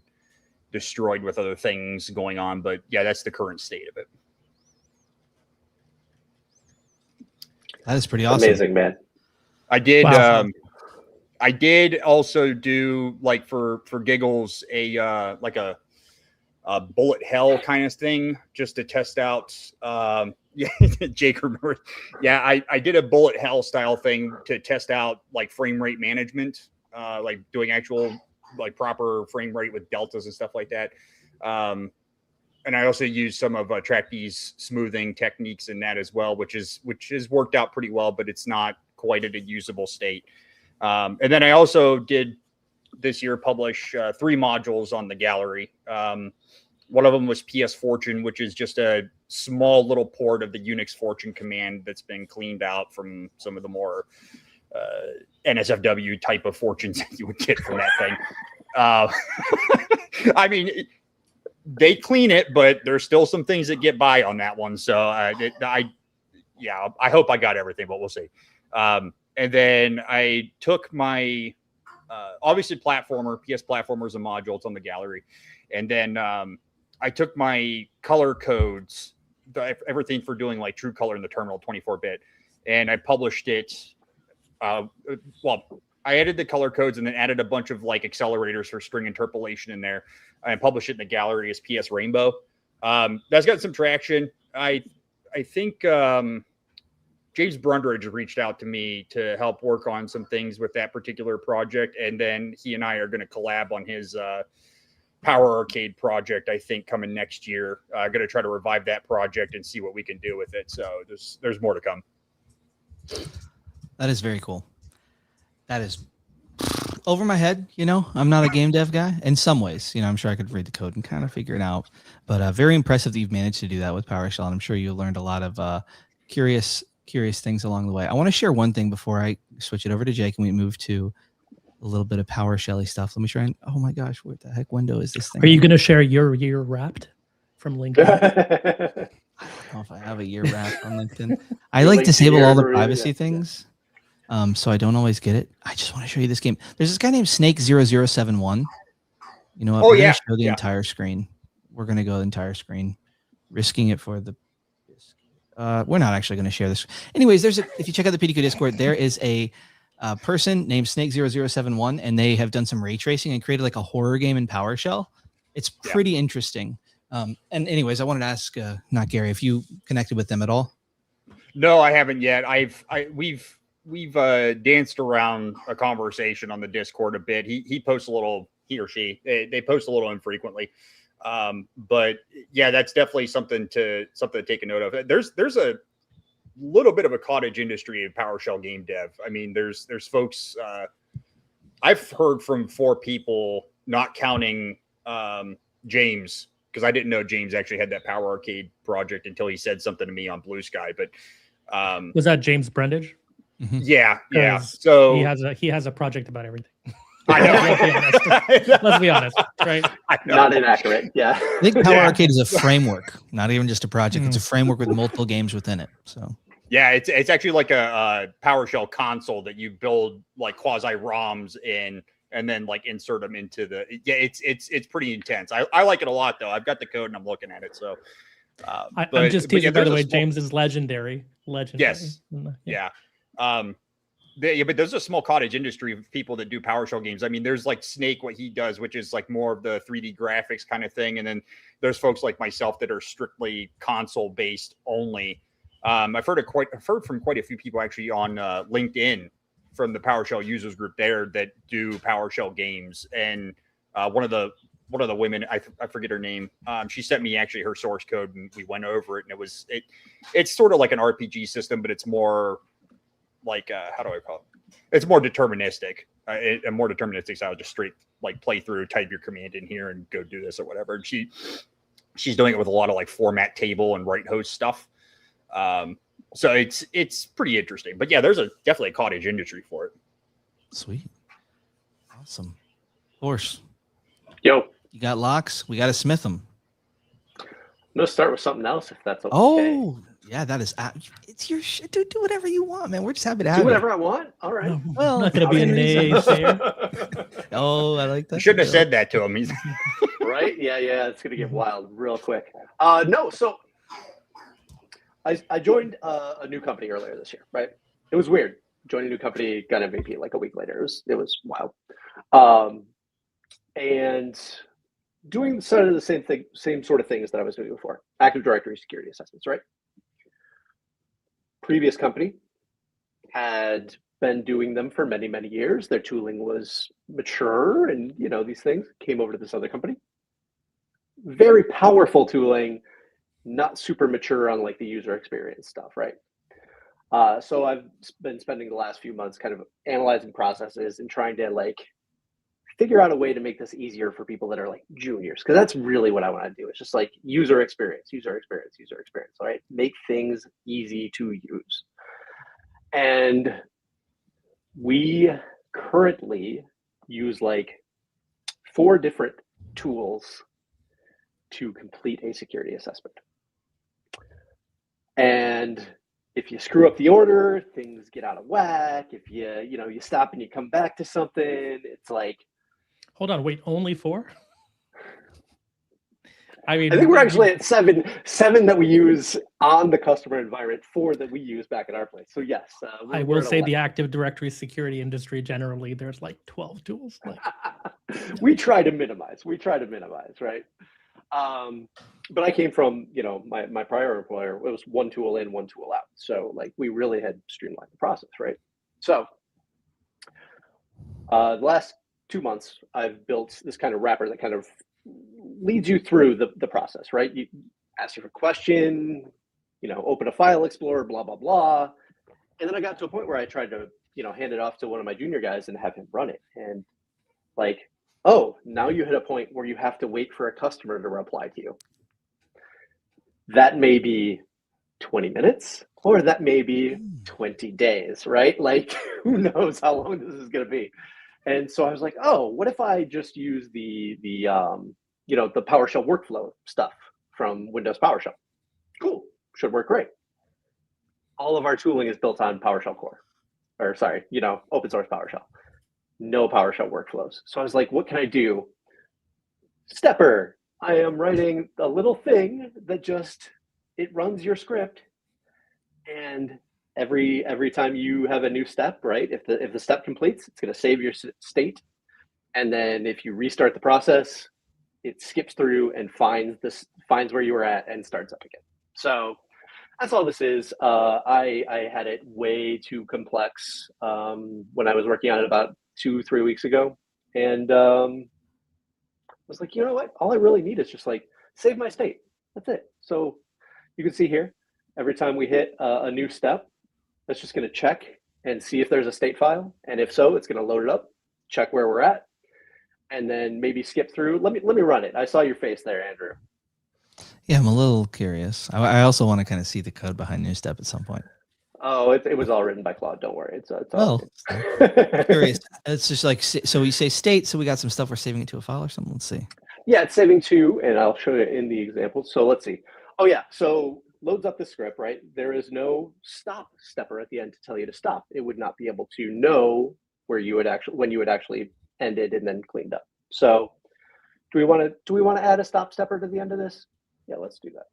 destroyed with other things going on. But yeah, that's the current state of it. That is pretty awesome. amazing, man. I did. Wow. I did also do, like, for giggles, a bullet hell kind of thing just to test out. Yeah, Jake remembers. Yeah, I did a bullet hell style thing to test out like frame rate management, like doing actual like proper frame rate with deltas and stuff like that. And I also used some of TrackD's smoothing techniques in that as well, which has worked out pretty well, but it's not quite at a usable state. And then I also did this year publish 3 modules on the gallery. One of them was PS Fortune, which is just a small little port of the Unix Fortune command that's been cleaned out from some of the more NSFW type of fortunes that you would get from that thing. I mean, they clean it, but there's still some things that get by on that one. So I hope I got everything, but we'll see. And then I took my obviously platformer, PS platformer is a module. It's on the gallery. And then I took my color codes, everything for doing like true color in the terminal 24-bit, and I published it. I added the color codes and then added a bunch of like accelerators for string interpolation in there. I published it in the gallery as PS Rainbow. That's got some traction. I think James Brundridge reached out to me to help work on some things with that particular project, and then he and I are going to collab on his Power Arcade project, I think, coming next year. Going to try to revive that project and see what we can do with it. So there's more to come. That is very cool. That is over my head. You know, I'm not a game dev guy in some ways. You know, I'm sure I could read the code and kind of figure it out. But very impressive that you've managed to do that with PowerShell. And I'm sure you learned a lot of curious things along the way. I want to share one thing before I switch it over to Jake and we move to a little bit of PowerShell-y stuff. Let me try and, oh my gosh, what the heck window is this thing? Are you going to share your year wrapped from LinkedIn? I don't know if I have a year wrapped on LinkedIn. I like disable all the privacy things. So I don't always get it. I just want to show you this game. There's this guy named Snake0071. You know what? We're going to show the entire screen. We're going to go the entire screen, risking it for the... we're not actually going to share this. Anyways, if you check out the PDQ Discord, there is a person named Snake0071, and they have done some ray tracing and created like a horror game in PowerShell. It's pretty interesting. And anyways, I wanted to ask, not Gary, if you connected with them at all. No, I haven't yet. We've danced around a conversation on the Discord a bit. He posts a little, he or she, they post a little infrequently. But yeah, that's definitely something to take a note of. There's a little bit of a cottage industry of PowerShell game dev. I mean, there's folks, I've heard from 4 people, not counting James, because I didn't know James actually had that Power Arcade project until he said something to me on Blue Sky. But was that James Brundage? Mm-hmm. Yeah. So he has a project about everything. I know. Let's be honest, right? Not inaccurate. Yeah. I think Power Arcade is a framework, not even just a project. It's a framework with multiple games within it. So yeah, it's actually like a PowerShell console that you build like quasi ROMs in, and then like insert them into the. Yeah, it's pretty intense. I like it a lot though. I've got the code and I'm looking at it. So I'm just teasing. By the way, James is legendary. Yes. Yeah. But there's a small cottage industry of people that do PowerShell games. I mean, there's like Snake, what he does, which is like more of the 3D graphics kind of thing. And then there's folks like myself that are strictly console based only. I've heard from quite a few people actually on LinkedIn from the PowerShell users group there that do PowerShell games. And one of the women, I forget her name. She sent me actually her source code and we went over it. And it's sort of like an RPG system, but it's more like how do I call it? It's more deterministic, a more deterministic style, just straight like play through, type your command in here and go do this or whatever. And she's doing it with a lot of like format table and right host stuff. So it's pretty interesting. But yeah, there's definitely a cottage industry for it. Sweet, awesome. Horse, yo, you got locks? We got to smith them. I'm gonna start with something else if that's okay. Oh. Yeah, that is. It's your shit. Do whatever you want, man. We're just happy to have do whatever I want. All right. Well, I'm not going to be a naysayer. Oh, I like that. You shouldn't have said that to him. He's right? Yeah. It's going to get wild real quick. No, so I joined a new company earlier this year, right? It was weird. Joined a new company, got MVP like a week later. It was wild. And doing sort of the same sort of things that I was doing before. Active Directory security assessments, right? Previous company had been doing them for many, many years. Their tooling was mature and, these things. Came over to this other company. Very powerful tooling, not super mature on like the user experience stuff, right? So I've been spending the last few months kind of analyzing processes and trying to like figure out a way to make this easier for people that are like juniors, because that's really what I want to do. It's just like user experience, right? Make things easy to use. And We currently use like 4 different tools to complete a security assessment. And if you screw up the order, things get out of whack. If you stop and you come back to something, it's like, Hold on, wait, only 4? I mean, I think we're actually at 7 that we use on the customer environment, 4 that we use back at our place. So yes, I will say the Active Directory security industry generally, there's like 12 tools. Like, we try to minimize, right? But I came from, my prior employer, it was 1 tool in, 1 tool out. So like we really had streamlined the process, right? So the last 2 months, I've built this kind of wrapper that kind of leads you through the process, right? You ask you for a question, open a file explorer, blah, blah, blah. And then I got to a point where I tried to, hand it off to one of my junior guys and have him run it. And like, oh, now you hit a point where you have to wait for a customer to reply to you. That may be 20 minutes or that may be 20 days, right? Like, who knows how long this is going to be. And so I was like, oh, what if I just use the PowerShell workflow stuff from Windows PowerShell? Cool, should work great. All of our tooling is built on PowerShell core, open source PowerShell. No PowerShell workflows. So I was like, what can I do? Stepper. I am writing a little thing that it runs your script, and every time you have a new step, right? If the step completes, it's going to save your state, and then if you restart the process, it skips through and finds where you were at and starts up again. So that's all this is. I had it way too complex when I was working on it about 2-3 weeks ago, and I was like, you know what? All I really need is just like save my state. That's it. So you can see here, every time we hit a new step, that's just going to check and see if there's a state file, and if so, it's going to load it up, check where we're at, and then maybe skip through. Let me run it. I saw your face there, Andrew. Yeah, I'm a little curious. I also want to kind of see the code behind New Step at some point. Oh, it was all written by Claude. Don't worry. It's all I'm curious. It's just like, so we say state, so we got some stuff we're saving it to a file or something. Let's see. Yeah, it's saving to, and I'll show you in the example. So let's see. Oh yeah, so loads up the script, right? There is no stop stepper at the end to tell you to stop. It would not be able to know when you would actually ended and then cleaned up. So do we want to add a stop stepper to the end of this? Yeah, let's do that.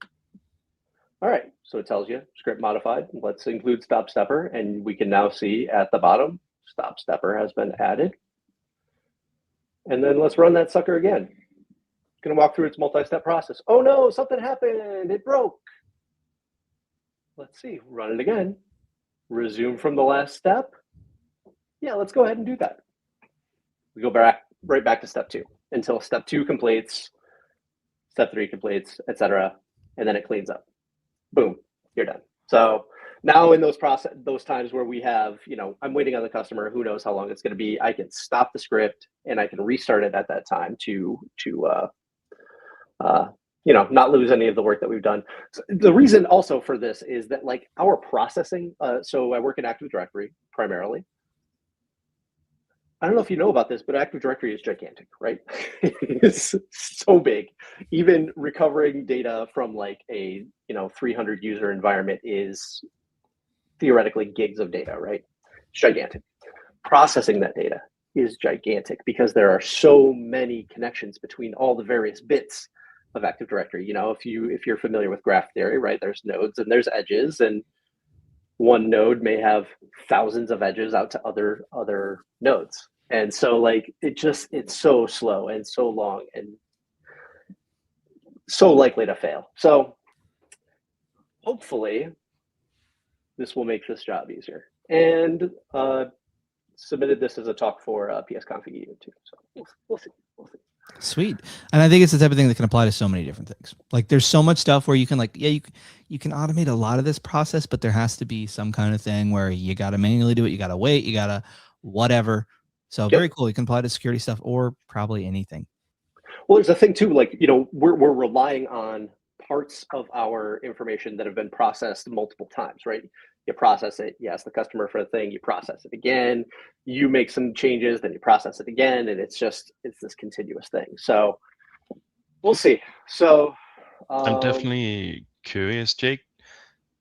All right, so it tells you script modified. Let's include stop stepper, and we can now see at the bottom, stop stepper has been added. And then let's run that sucker again. It's going to walk through its multi-step process. Oh no, something happened. It broke. Let's see, run it again. Resume from the last step. Yeah, let's go ahead and do that. We go right back to step 2 until step 2 completes, step 3 completes, etc. And then it cleans up. Boom, you're done. So now in those times where we have, I'm waiting on the customer, who knows how long it's going to be, I can stop the script and I can restart it at that time to not lose any of the work that we've done. So the reason also for this is that like our processing, so I work in Active Directory primarily. I don't know if you know about this, but Active Directory is gigantic, right? It's so big. Even recovering data from like a 300 user environment is theoretically gigs of data, right? It's gigantic. Processing that data is gigantic because there are so many connections between all the various bits of Active Directory. If you're familiar with graph theory, right? There's nodes and there's edges, and one node may have thousands of edges out to other nodes. And so like it's so slow and so long and so likely to fail. So hopefully this will make this job easier. And submitted this as a talk for PSConfig EU too. So we'll see. Sweet. And I think it's the type of thing that can apply to so many different things. Like there's so much stuff where you can you can automate a lot of this process, but there has to be some kind of thing where you got to manually do it. You got to wait, you got to whatever. So very cool. You can apply to security stuff or probably anything. Well, there's a thing too, like, we're relying on parts of our information that have been processed multiple times, right? You process it, you ask the customer for a thing, you process it again, you make some changes, then you process it again, and it's this continuous thing. So we'll see. So I'm definitely curious, Jake,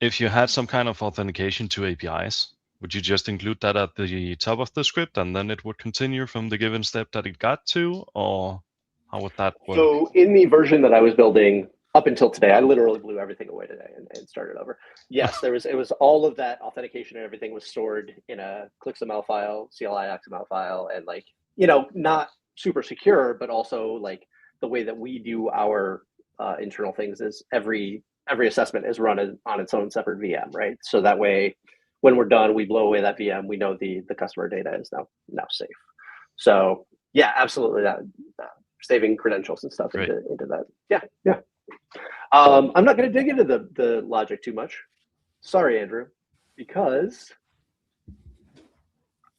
if you had some kind of authentication to APIs, would you just include that at the top of the script and then it would continue from the given step that it got to, or how would that work? So in the version that I was building up until today, I literally blew everything away today and started over. Yes, it was all of that authentication and everything was stored in a ClickXML file, CLI XML file, and like, not super secure, but also like the way that we do our internal things is every assessment is run on its own separate VM, right? So that way, when we're done, we blow away that VM. We know the customer data is now safe. So yeah, absolutely, that saving credentials and stuff into that. Yeah. I'm not going to dig into the logic too much. Sorry, Andrew, because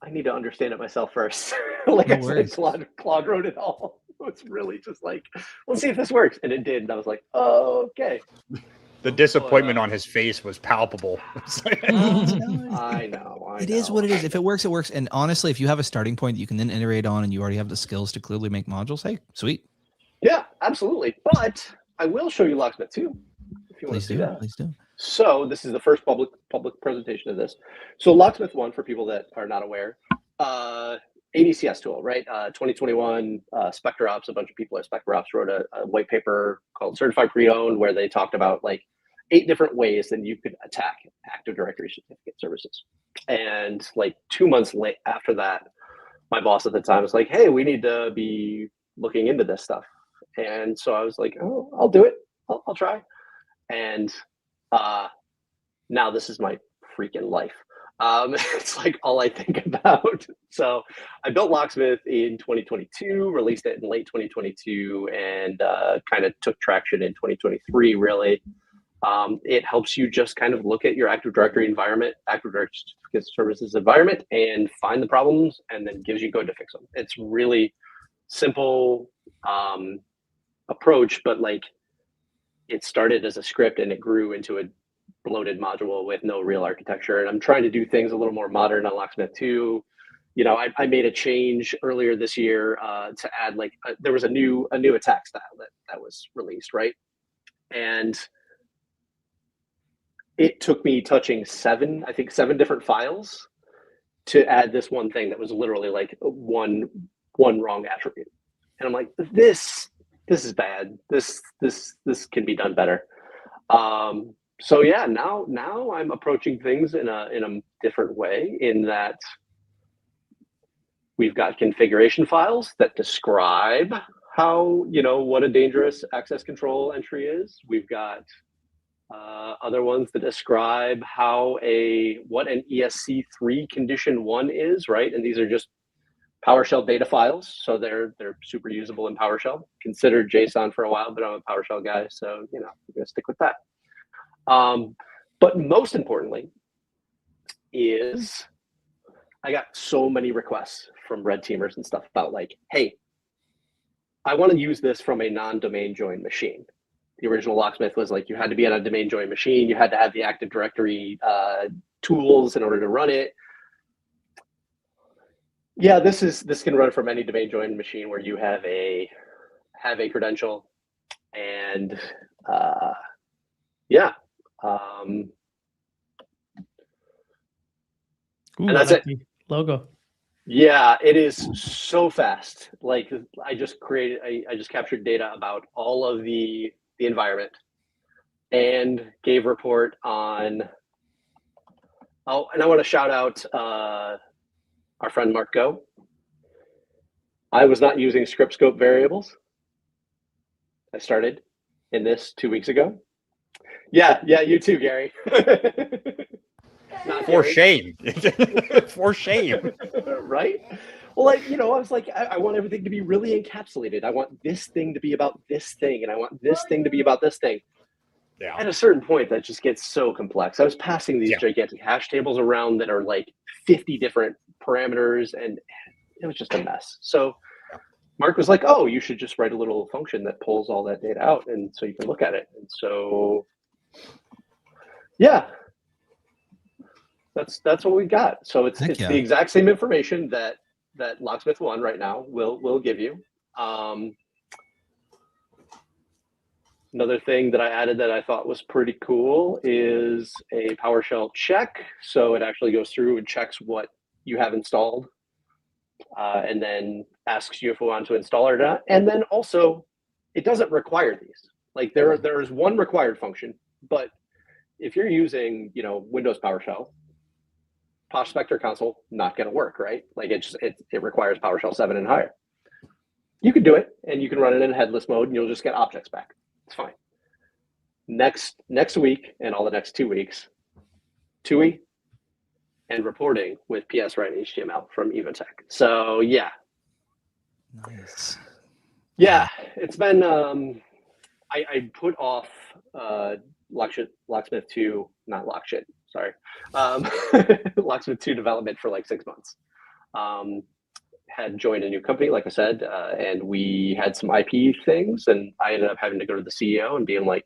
I need to understand it myself first. Like I said, Claude wrote it all. It's really just like, let's see if this works. And it did. And I was like, oh, okay. The disappointment on his face was palpable. I know. It is what it is. If it works, it works. And honestly, if you have a starting point that you can then iterate on and you already have the skills to clearly make modules, hey, sweet. Yeah, absolutely. But I will show you Locksmith 2 if you want to see that. Please do. So this is the first public presentation of this. So Locksmith 1, for people that are not aware, ADCS tool, right? 2021, SpecterOps, a bunch of people at SpecterOps wrote a white paper called Certified Pre-Owned, where they talked about like 8 different ways that you could attack Active Directory certificate services. And like 2 months late after that, my boss at the time was like, hey, we need to be looking into this stuff. And so I was like, oh, I'll do it. I'll try. And now this is my freaking life. It's like all I think about. So I built Locksmith in 2022, released it in late 2022, and kind of took traction in 2023, really. It helps you just kind of look at your Active Directory environment, Active Directory Certificate Services environment, and find the problems, and then gives you code to fix them. It's really simple approach, but like it started as a script and it grew into a bloated module with no real architecture. And I'm trying to do things a little more modern on Locksmith 2. I made a change earlier this year to add like there was a new attack style that was released, right? And it took me touching 7 different files to add this one thing that was literally like one wrong attribute. And I'm like, this is bad. This can be done better. So yeah, now I'm approaching things in a different way, in that we've got configuration files that describe how, what a dangerous access control entry is. We've got other ones that describe what an ESC3 condition 1 is, right? And these are just PowerShell data files, so they're super usable in PowerShell. Considered JSON for a while, but I'm a PowerShell guy, so I'm gonna stick with that. But most importantly is I got so many requests from red teamers and stuff about like, hey, I want to use this from a non-domain joined machine. The original Locksmith was like, you had to be on a domain joined machine. You had to have the Active Directory tools in order to run it. Yeah, this can run from any domain joined machine where you have a credential, and yeah. Ooh, and that's it. Logo. Yeah, it is so fast. Like I just captured data about all of the environment and gave report on. Oh, and I want to shout out our friend Mark Go. I was not using script scope variables. I started in this 2 weeks ago. Yeah, you too, Gary. Not For Gary. shame. For shame. Right? Well, I was like, I want everything to be really encapsulated. I want this thing to be about this thing, and I want this thing to be about this thing. Yeah. At a certain point, that just gets so complex. I was passing these gigantic hash tables around that are like 50 different parameters, and it was just a mess. So Mark was like, "Oh, you should just write a little function that pulls all that data out, and so you can look at it." And so, yeah, that's what we got. So it's Heck yeah. the exact same information that Locksmith 1 right now will give you. Another thing that I added that I thought was pretty cool is a PowerShell check. So it actually goes through and checks what you have installed, and then asks you if you want to install it or not. And then also, it doesn't require these. Like there is one required function, but if you're using Windows PowerShell, Posh Spectre console not going to work, right? Like it requires PowerShell 7 and higher. You can do it, and you can run it in headless mode, and you'll just get objects back. It's fine. Next week and all the next 2 weeks, TUI and reporting with PS Write HTML from Evotech. So yeah. Nice. Yeah, it's been I put off Locksmith 2, not Lockshit, sorry. Locksmith 2 development for like 6 months. Had joined a new company, like I said, and we had some IP things, and I ended up having to go to the CEO and being like,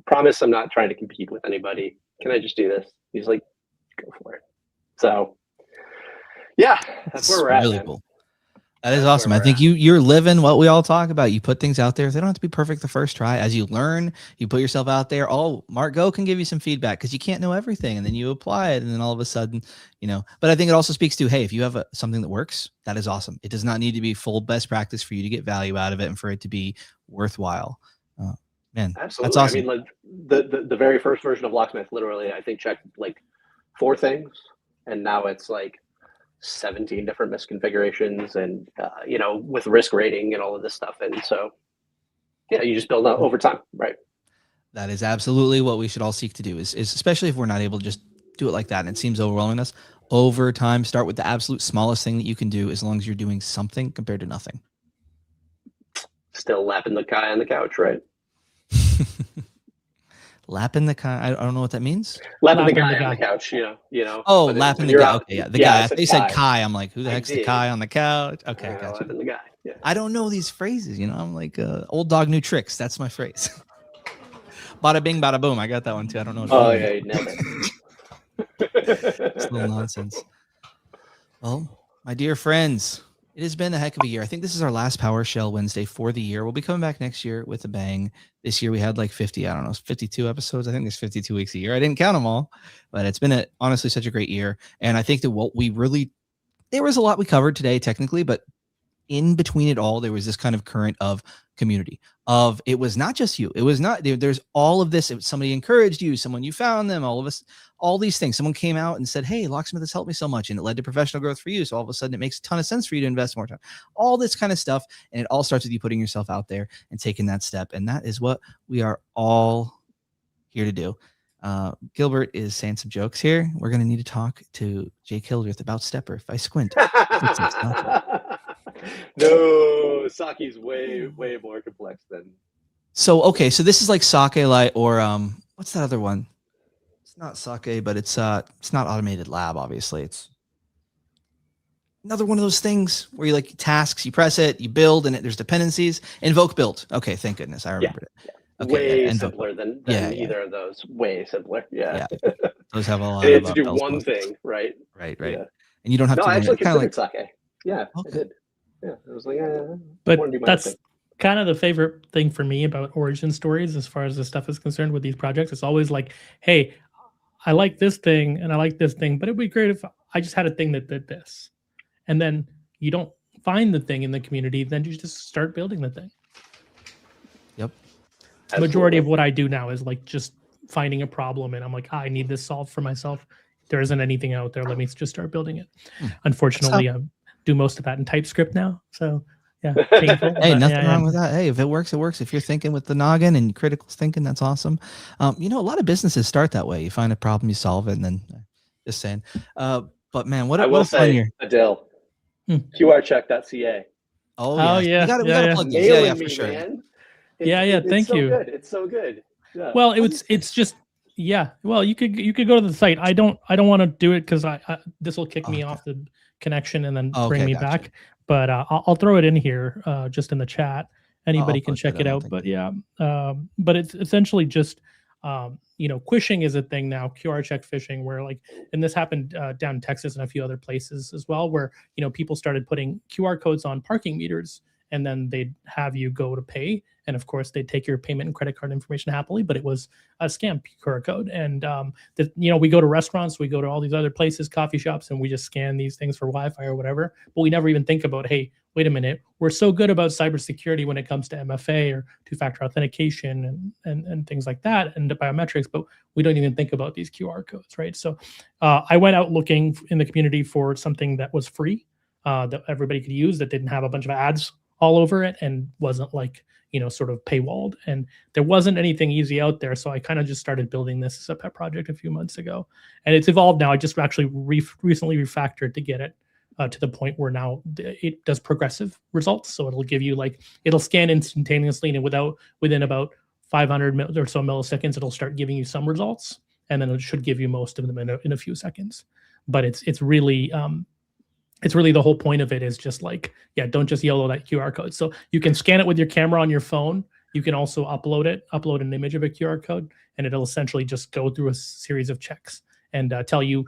"Promise, I'm not trying to compete with anybody. Can I just do this?" He's like, "Go for it." So, yeah, that's where we're at. Really man. cool. That is awesome. I think you're living what we all talk about. You put things out there. They don't have to be perfect the first try. As you learn, you put yourself out there. Oh, Mark Go can give you some feedback because you can't know everything, and then you apply it, and then all of a sudden, But I think it also speaks to, hey, if you have something that works, that is awesome. It does not need to be full best practice for you to get value out of it and for it to be worthwhile. Man, Absolutely. that's awesome. I mean, like the very first version of Locksmith, literally, I think checked like 4 things, and now it's like 17 different misconfigurations, and with risk rating and all of this stuff. And so, yeah, you just build out over time, right? That is absolutely what we should all seek to do. Is especially if we're not able to just do it like that, and it seems overwhelming us. Over time, start with the absolute smallest thing that you can do, as long as you're doing something compared to nothing. Still lapping the guy on the couch, right? Lapping the guy. I don't know what that means. Lapping the guy on the couch, Oh, lapping the guy. Okay, yeah, the guy. They said Kai. I'm like, who the I heck's the did. Kai on the couch? Okay, gotcha. Lapping the guy. Yeah. I don't know these phrases. I'm like old dog, new tricks. That's my phrase. Bada bing, bada boom. I got that one too. I don't know. What yeah, you nailed it. It's a little nonsense. Well, my dear friends, it has been a heck of a year. I think this is our last PowerShell Wednesday for the year. We'll be coming back next year with a bang. This year we had like 52 episodes. I think there's 52 weeks a year. I didn't count them all, but it's been honestly such a great year. And I think that there was a lot we covered today technically, but in between it all, there was this kind of current of community of, it was not just you. It was not, there's all of this. Somebody encouraged you, someone you found them, all of us, all these things. Someone came out and said, "Hey, Locksmith has helped me so much." And it led to professional growth for you. So all of a sudden it makes a ton of sense for you to invest more time, all this kind of stuff. And it all starts with you putting yourself out there and taking that step. And that is what we are all here to do. Gilbert is saying some jokes here. We're going to need to talk to Jake Hildreth about Stepper. If I squint, no, Saki's way more complex than. So this is like Sake Light, or what's that other one? It's not Sake, but it's not Automated Lab. Obviously, it's another one of those things where you like tasks, you press it, you build, and there's dependencies. Invoke build. Okay, thank goodness I remembered it. Okay, way simpler than either of those. Way simpler. Yeah. Those have a lot. You have to do one thing, right? Right. Yeah. And you don't have to. I actually kind of considered Sake. Yeah, okay. I did. Yeah, I was like, but that's kind of the favorite thing for me about origin stories, as far as this stuff is concerned with these projects. It's always like, hey, I like this thing and I like this thing, but it'd be great if I just had a thing that did this. And then you don't find the thing in the community, then you just start building the thing. Yep. The majority of what I do now is like just finding a problem, and I'm like, I need this solved for myself. There isn't anything out there. Let me just start building it. Unfortunately, I do most of that in TypeScript now. So yeah, painful. Hey, nothing wrong with that. Hey, if it works, it works. If you're thinking with the noggin and critical thinking, that's awesome. A lot of businesses start that way. You find a problem, you solve it, and then just saying. But man, what I will say, Adele, QRcheck.ca. Oh yeah, we gotta plug these. Yeah, for sure. Man. Thank you. Good. It's so good. Yeah. Well, it's just Well, you could go to the site. I don't want to do it because this will kick me off the connection and then bring me back. but I'll throw it in here just in the chat. Anybody can post check it. it I don't out. think But yeah, but it's essentially just quishing is a thing now, QR check phishing, where like, and this happened down in Texas and a few other places as well, where people started putting QR codes on parking meters, and then they'd have you go to pay, and of course they'd take your payment and credit card information happily, but it was a scam QR code. And we go to restaurants, we go to all these other places, coffee shops, and we just scan these things for Wi-Fi or whatever, but we never even think about, hey, wait a minute, we're so good about cybersecurity when it comes to MFA or two-factor authentication and things like that, and the biometrics, but we don't even think about these QR codes, right? So I went out looking in the community for something that was free, that everybody could use, that didn't have a bunch of ads all over it and wasn't like, sort of paywalled. And there wasn't anything easy out there. So I kind of just started building this as a pet project a few months ago. And it's evolved now. I just actually recently refactored to get it to the point where now it does progressive results. So it'll give you it'll scan instantaneously, and within about 500 or so milliseconds, it'll start giving you some results. And then it should give you most of them in a few seconds. But it's really the whole point of it is just don't just yellow that QR code. So you can scan it with your camera on your phone. You can also upload an image of a QR code, and it'll essentially just go through a series of checks and tell you,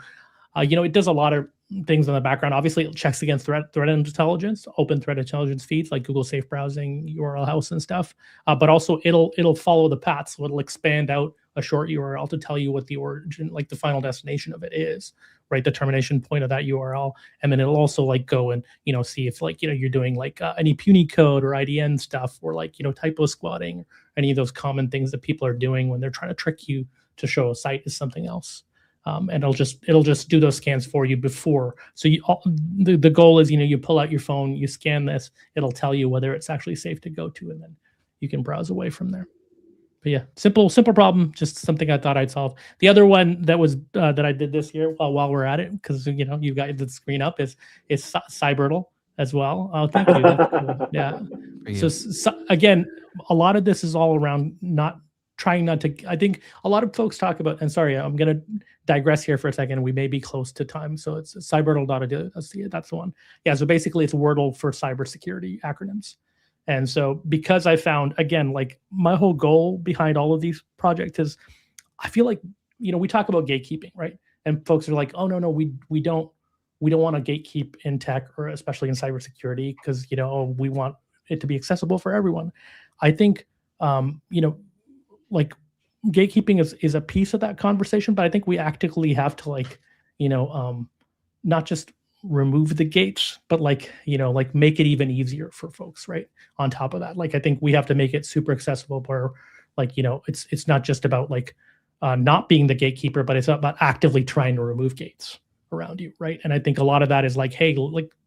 it does a lot of things in the background. Obviously, it checks against threat intelligence, open threat intelligence feeds like Google Safe Browsing, URL House and stuff. But also it'll follow the path. So it'll expand out a short URL to tell you what the origin, like the final destination of it is, right? The termination point of that URL. And then it'll also go and, see if you're doing any puny code or IDN stuff, or typo squatting, or any of those common things that people are doing when they're trying to trick you to show a site is something else. And it'll just do those scans for you before. So the goal is, you pull out your phone, you scan this, it'll tell you whether it's actually safe to go to, and then you can browse away from there. But yeah, simple problem, just something I thought I'd solve. The other one that was that I did this year while we're at it, because you've got the screen up, is Cybertle as well. Oh, thank you. That's cool. Yeah. So again, a lot of this is all around trying not to. I think a lot of folks talk about, and sorry, I'm going to digress here for a second. We may be close to time. So it's cybertle.edu. That's the one. Yeah. So basically it's Wordle for cybersecurity acronyms. And so because I found, again, my whole goal behind all of these projects is, I feel like, we talk about gatekeeping, right? And folks are like, oh, no, we don't want to gatekeep in tech, or especially in cybersecurity, because, we want it to be accessible for everyone. I think, gatekeeping is a piece of that conversation, but I think we actively have to not just remove the gates, but make it even easier for folks, right? On top of that, I think we have to make it super accessible, where it's not just about not being the gatekeeper, but it's about actively trying to remove gates around you, right? And I think a lot of that is hey,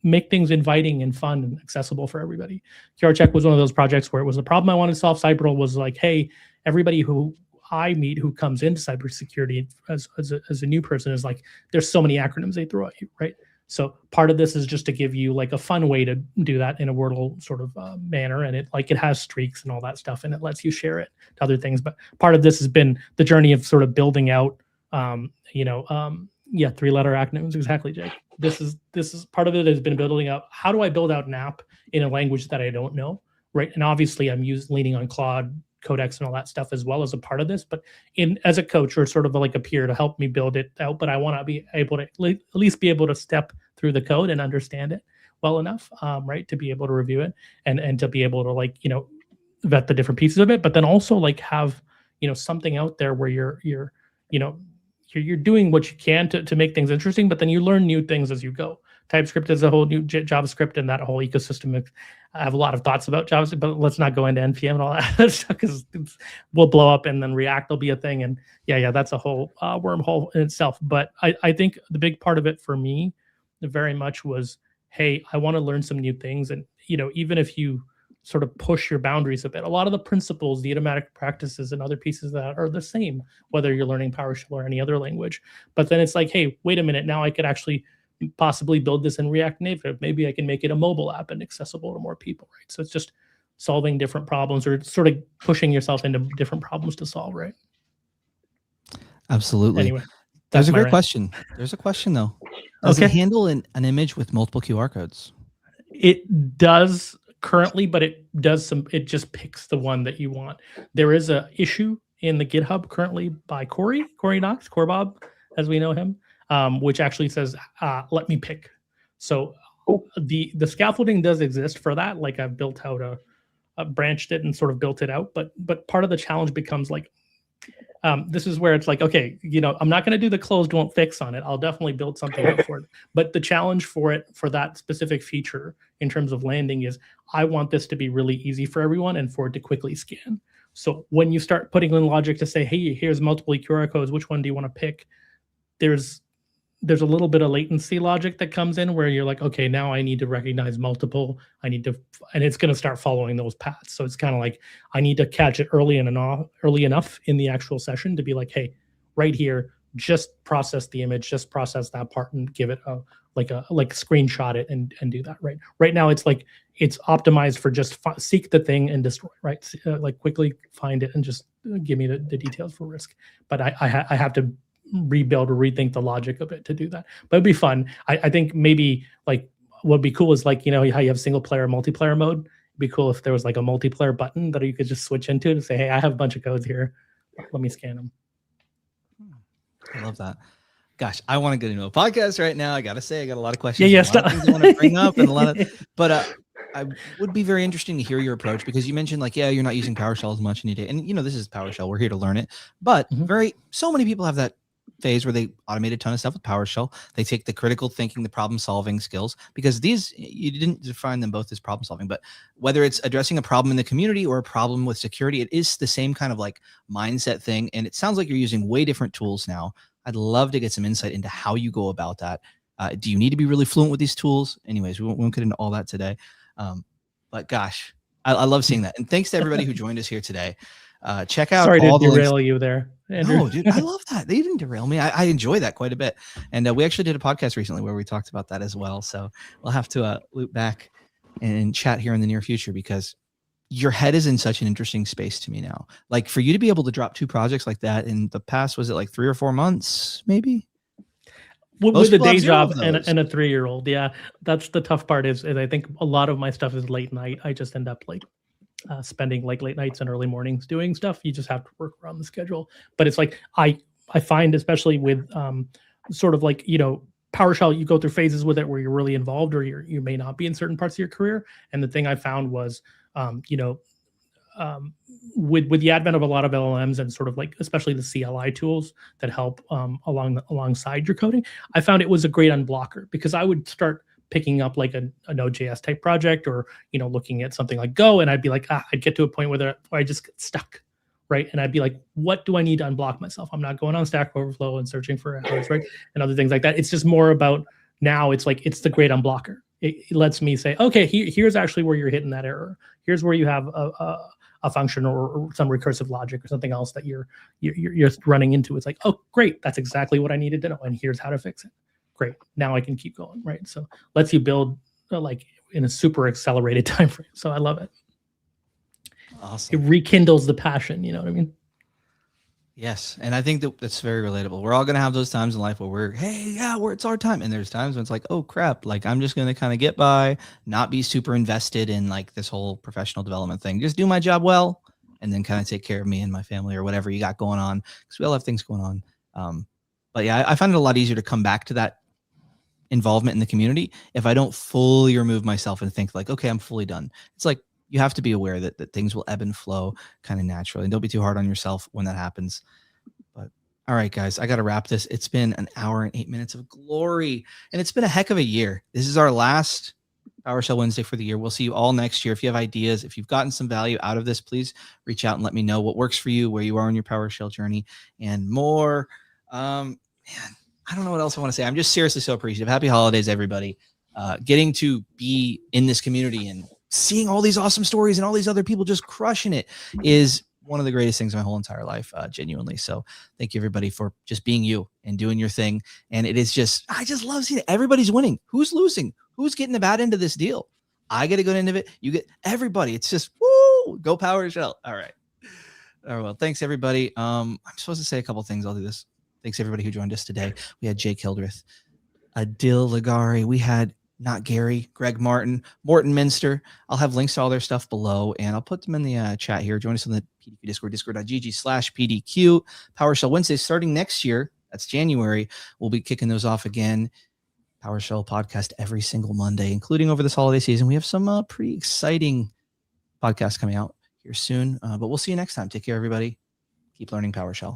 make things inviting and fun and accessible for everybody. QR Check was one of those projects where it was the problem I wanted to solve. Cybertle was hey, everybody who I meet who comes into cybersecurity as a new person is there's so many acronyms they throw at you, right? So part of this is just to give you a fun way to do that in a Wordle sort of manner, and it has streaks and all that stuff, and it lets you share it to other things. But part of this has been the journey of sort of building out, 3-letter acronyms. Exactly, Jake. This is part of it has been building out. How do I build out an app in a language that I don't know, right? And obviously I'm leaning on Claude, Codex, and all that stuff as well as a part of this, but as a coach or sort of a peer to help me build it out. But I want to be able to at least be able to step through the code and understand it well enough, right, to be able to review it and to be able to vet the different pieces of it, but then also have something out there where you're doing what you can to make things interesting, but then you learn new things as you go. TypeScript is a whole new JavaScript, and that whole ecosystem. I have a lot of thoughts about JavaScript, but let's not go into NPM and all that stuff, because we'll blow up, and then React will be a thing. And yeah, that's a whole wormhole in itself. But I think the big part of it for me very much was, hey, I want to learn some new things. And, even if you sort of push your boundaries a bit, a lot of the principles, the idiomatic practices and other pieces that are the same, whether you're learning PowerShell or any other language. But then it's hey, wait a minute, now I could actually possibly build this in React Native. Maybe I can make it a mobile app and accessible to more people, right? So it's just solving different problems, or sort of pushing yourself into different problems to solve, right? Absolutely. Anyway, there's a great question. There's a question though. Does it handle an image with multiple QR codes? It does currently, but it just picks the one that you want. There is a issue in the GitHub currently by Corey Knox, Corbob, as we know him, which actually says, let me pick. So the scaffolding does exist for that. Like I've built out branched it and sort of built it out, but part of the challenge becomes like, this is where it's like, okay, I'm not going to do the closed won't fix on it. I'll definitely build something out for it. But the challenge for that specific feature in terms of landing is I want this to be really easy for everyone and for it to quickly scan. So when you start putting in logic to say, hey, here's multiple QR codes, which one do you want to pick? There's a little bit of latency logic that comes in where you're like, okay, now I need to recognize multiple. And it's going to start following those paths. So it's kind of like, I need to catch it early enough in the actual session to be like, hey, right here, just process the image, just process that part and give it like screenshot it and do that. Right now, it's like, it's optimized for just seek the thing and destroy, right? Like quickly find it and just give me the details for risk. But I have to rebuild or rethink the logic of it to do that. But it'd be fun. I think maybe like what'd be cool is like, how you have single player, multiplayer mode. It'd be cool if there was like a multiplayer button that you could just switch into to say, hey, I have a bunch of codes here. Let me scan them. I love that. Gosh, I want to get into a podcast right now. I got to say, I got a lot of questions. Yeah, a lot of things I want to bring up and but I would be very interesting to hear your approach because you mentioned like, yeah, you're not using PowerShell as much in your day. And this is PowerShell. We're here to learn it. But so many people have that phase where they automate a ton of stuff with PowerShell. They take the critical thinking, the problem solving skills, because you didn't define them both as problem solving, but whether it's addressing a problem in the community or a problem with security, it is the same kind of like mindset thing. And it sounds like you're using way different tools now. I'd love to get some insight into how you go about that. Do you need to be really fluent with these tools? Anyways, we won't get into all that today. But gosh, I love seeing that. And thanks to everybody who joined us here today. Check out Sorry all to the derail links. you there, Andrew. No, dude, I love that. They didn't derail me. I enjoy that quite a bit. And we actually did a podcast recently where we talked about that as well. So we'll have to loop back and chat here in the near future because your head is in such an interesting space to me now. Like for you to be able to drop 2 projects like that in the past, was it like 3 or 4 months, maybe? With a day job and a 3-year-old. Yeah, that's the tough part is I think a lot of my stuff is late night. I just end up like spending like late nights and early mornings doing stuff. You just have to work around the schedule. But it's like I find, especially with sort of like, PowerShell, you go through phases with it where you're really involved or you may not be in certain parts of your career. And the thing I found was, with the advent of a lot of LLMs and sort of like, especially the CLI tools that help alongside your coding, I found it was a great unblocker because I would start picking up like a Node.js type project or, looking at something like Go. And I'd be like, I'd get to a point where I just get stuck. Right. And I'd be like, what do I need to unblock myself? I'm not going on Stack Overflow and searching for errors, right? And other things like that. It's just more about now it's like, it's the great unblocker. It lets me say, okay, here's actually where you're hitting that error. Here's where you have a function or some recursive logic or something else that you're running into. It's like, oh, great. That's exactly what I needed to know. And here's how to fix it. Great. Now I can keep going. Right. So lets you build like in a super accelerated time frame. So I love it. Awesome. It rekindles the passion. You know what I mean? Yes. And I think that's very relatable. We're all going to have those times in life where it's our time. And there's times when it's like, oh crap, like I'm just going to kind of get by, not be super invested in like this whole professional development thing. Just do my job well, and then kind of take care of me and my family or whatever you got going on. Because we all have things going on. But yeah, I find it a lot easier to come back to that involvement in the community if I don't fully remove myself and think like, okay, I'm fully done. It's like, you have to be aware that things will ebb and flow kind of naturally, and don't be too hard on yourself when that happens. But all right, guys, I got to wrap this. It's been an hour and 8 minutes of glory, and it's been a heck of a year. This is our last PowerShell Wednesday for the year. We'll see you all next year. If you have ideas, if you've gotten some value out of this, please reach out and let me know what works for you, where you are on your PowerShell journey, and more. Man, I don't know what else I want to say. I'm just seriously so appreciative. Happy holidays, everybody. Getting to be in this community and seeing all these awesome stories and all these other people just crushing it is one of the greatest things in my whole entire life, genuinely. So thank you everybody for just being you and doing your thing. And it is just, I just love seeing it. Everybody's winning. Who's losing? Who's getting the bad end of this deal? I get a good end of it. You get everybody. It's just, woo, go PowerShell. All right. Well, thanks everybody. I'm supposed to say a couple things. I'll do this. Thanks everybody who joined us today. We had Jake Hildreth, Adil Lagari. We had Not Gary, Greg Martin, Morton Minster. I'll have links to all their stuff below, and I'll put them in the chat here. Join us on the PDQ Discord, discord.gg/PDQ. PowerShell Wednesday starting next year. That's January. We'll be kicking those off again. PowerShell podcast every single Monday, including over this holiday season. We have some pretty exciting podcasts coming out here soon, but we'll see you next time. Take care, everybody. Keep learning PowerShell.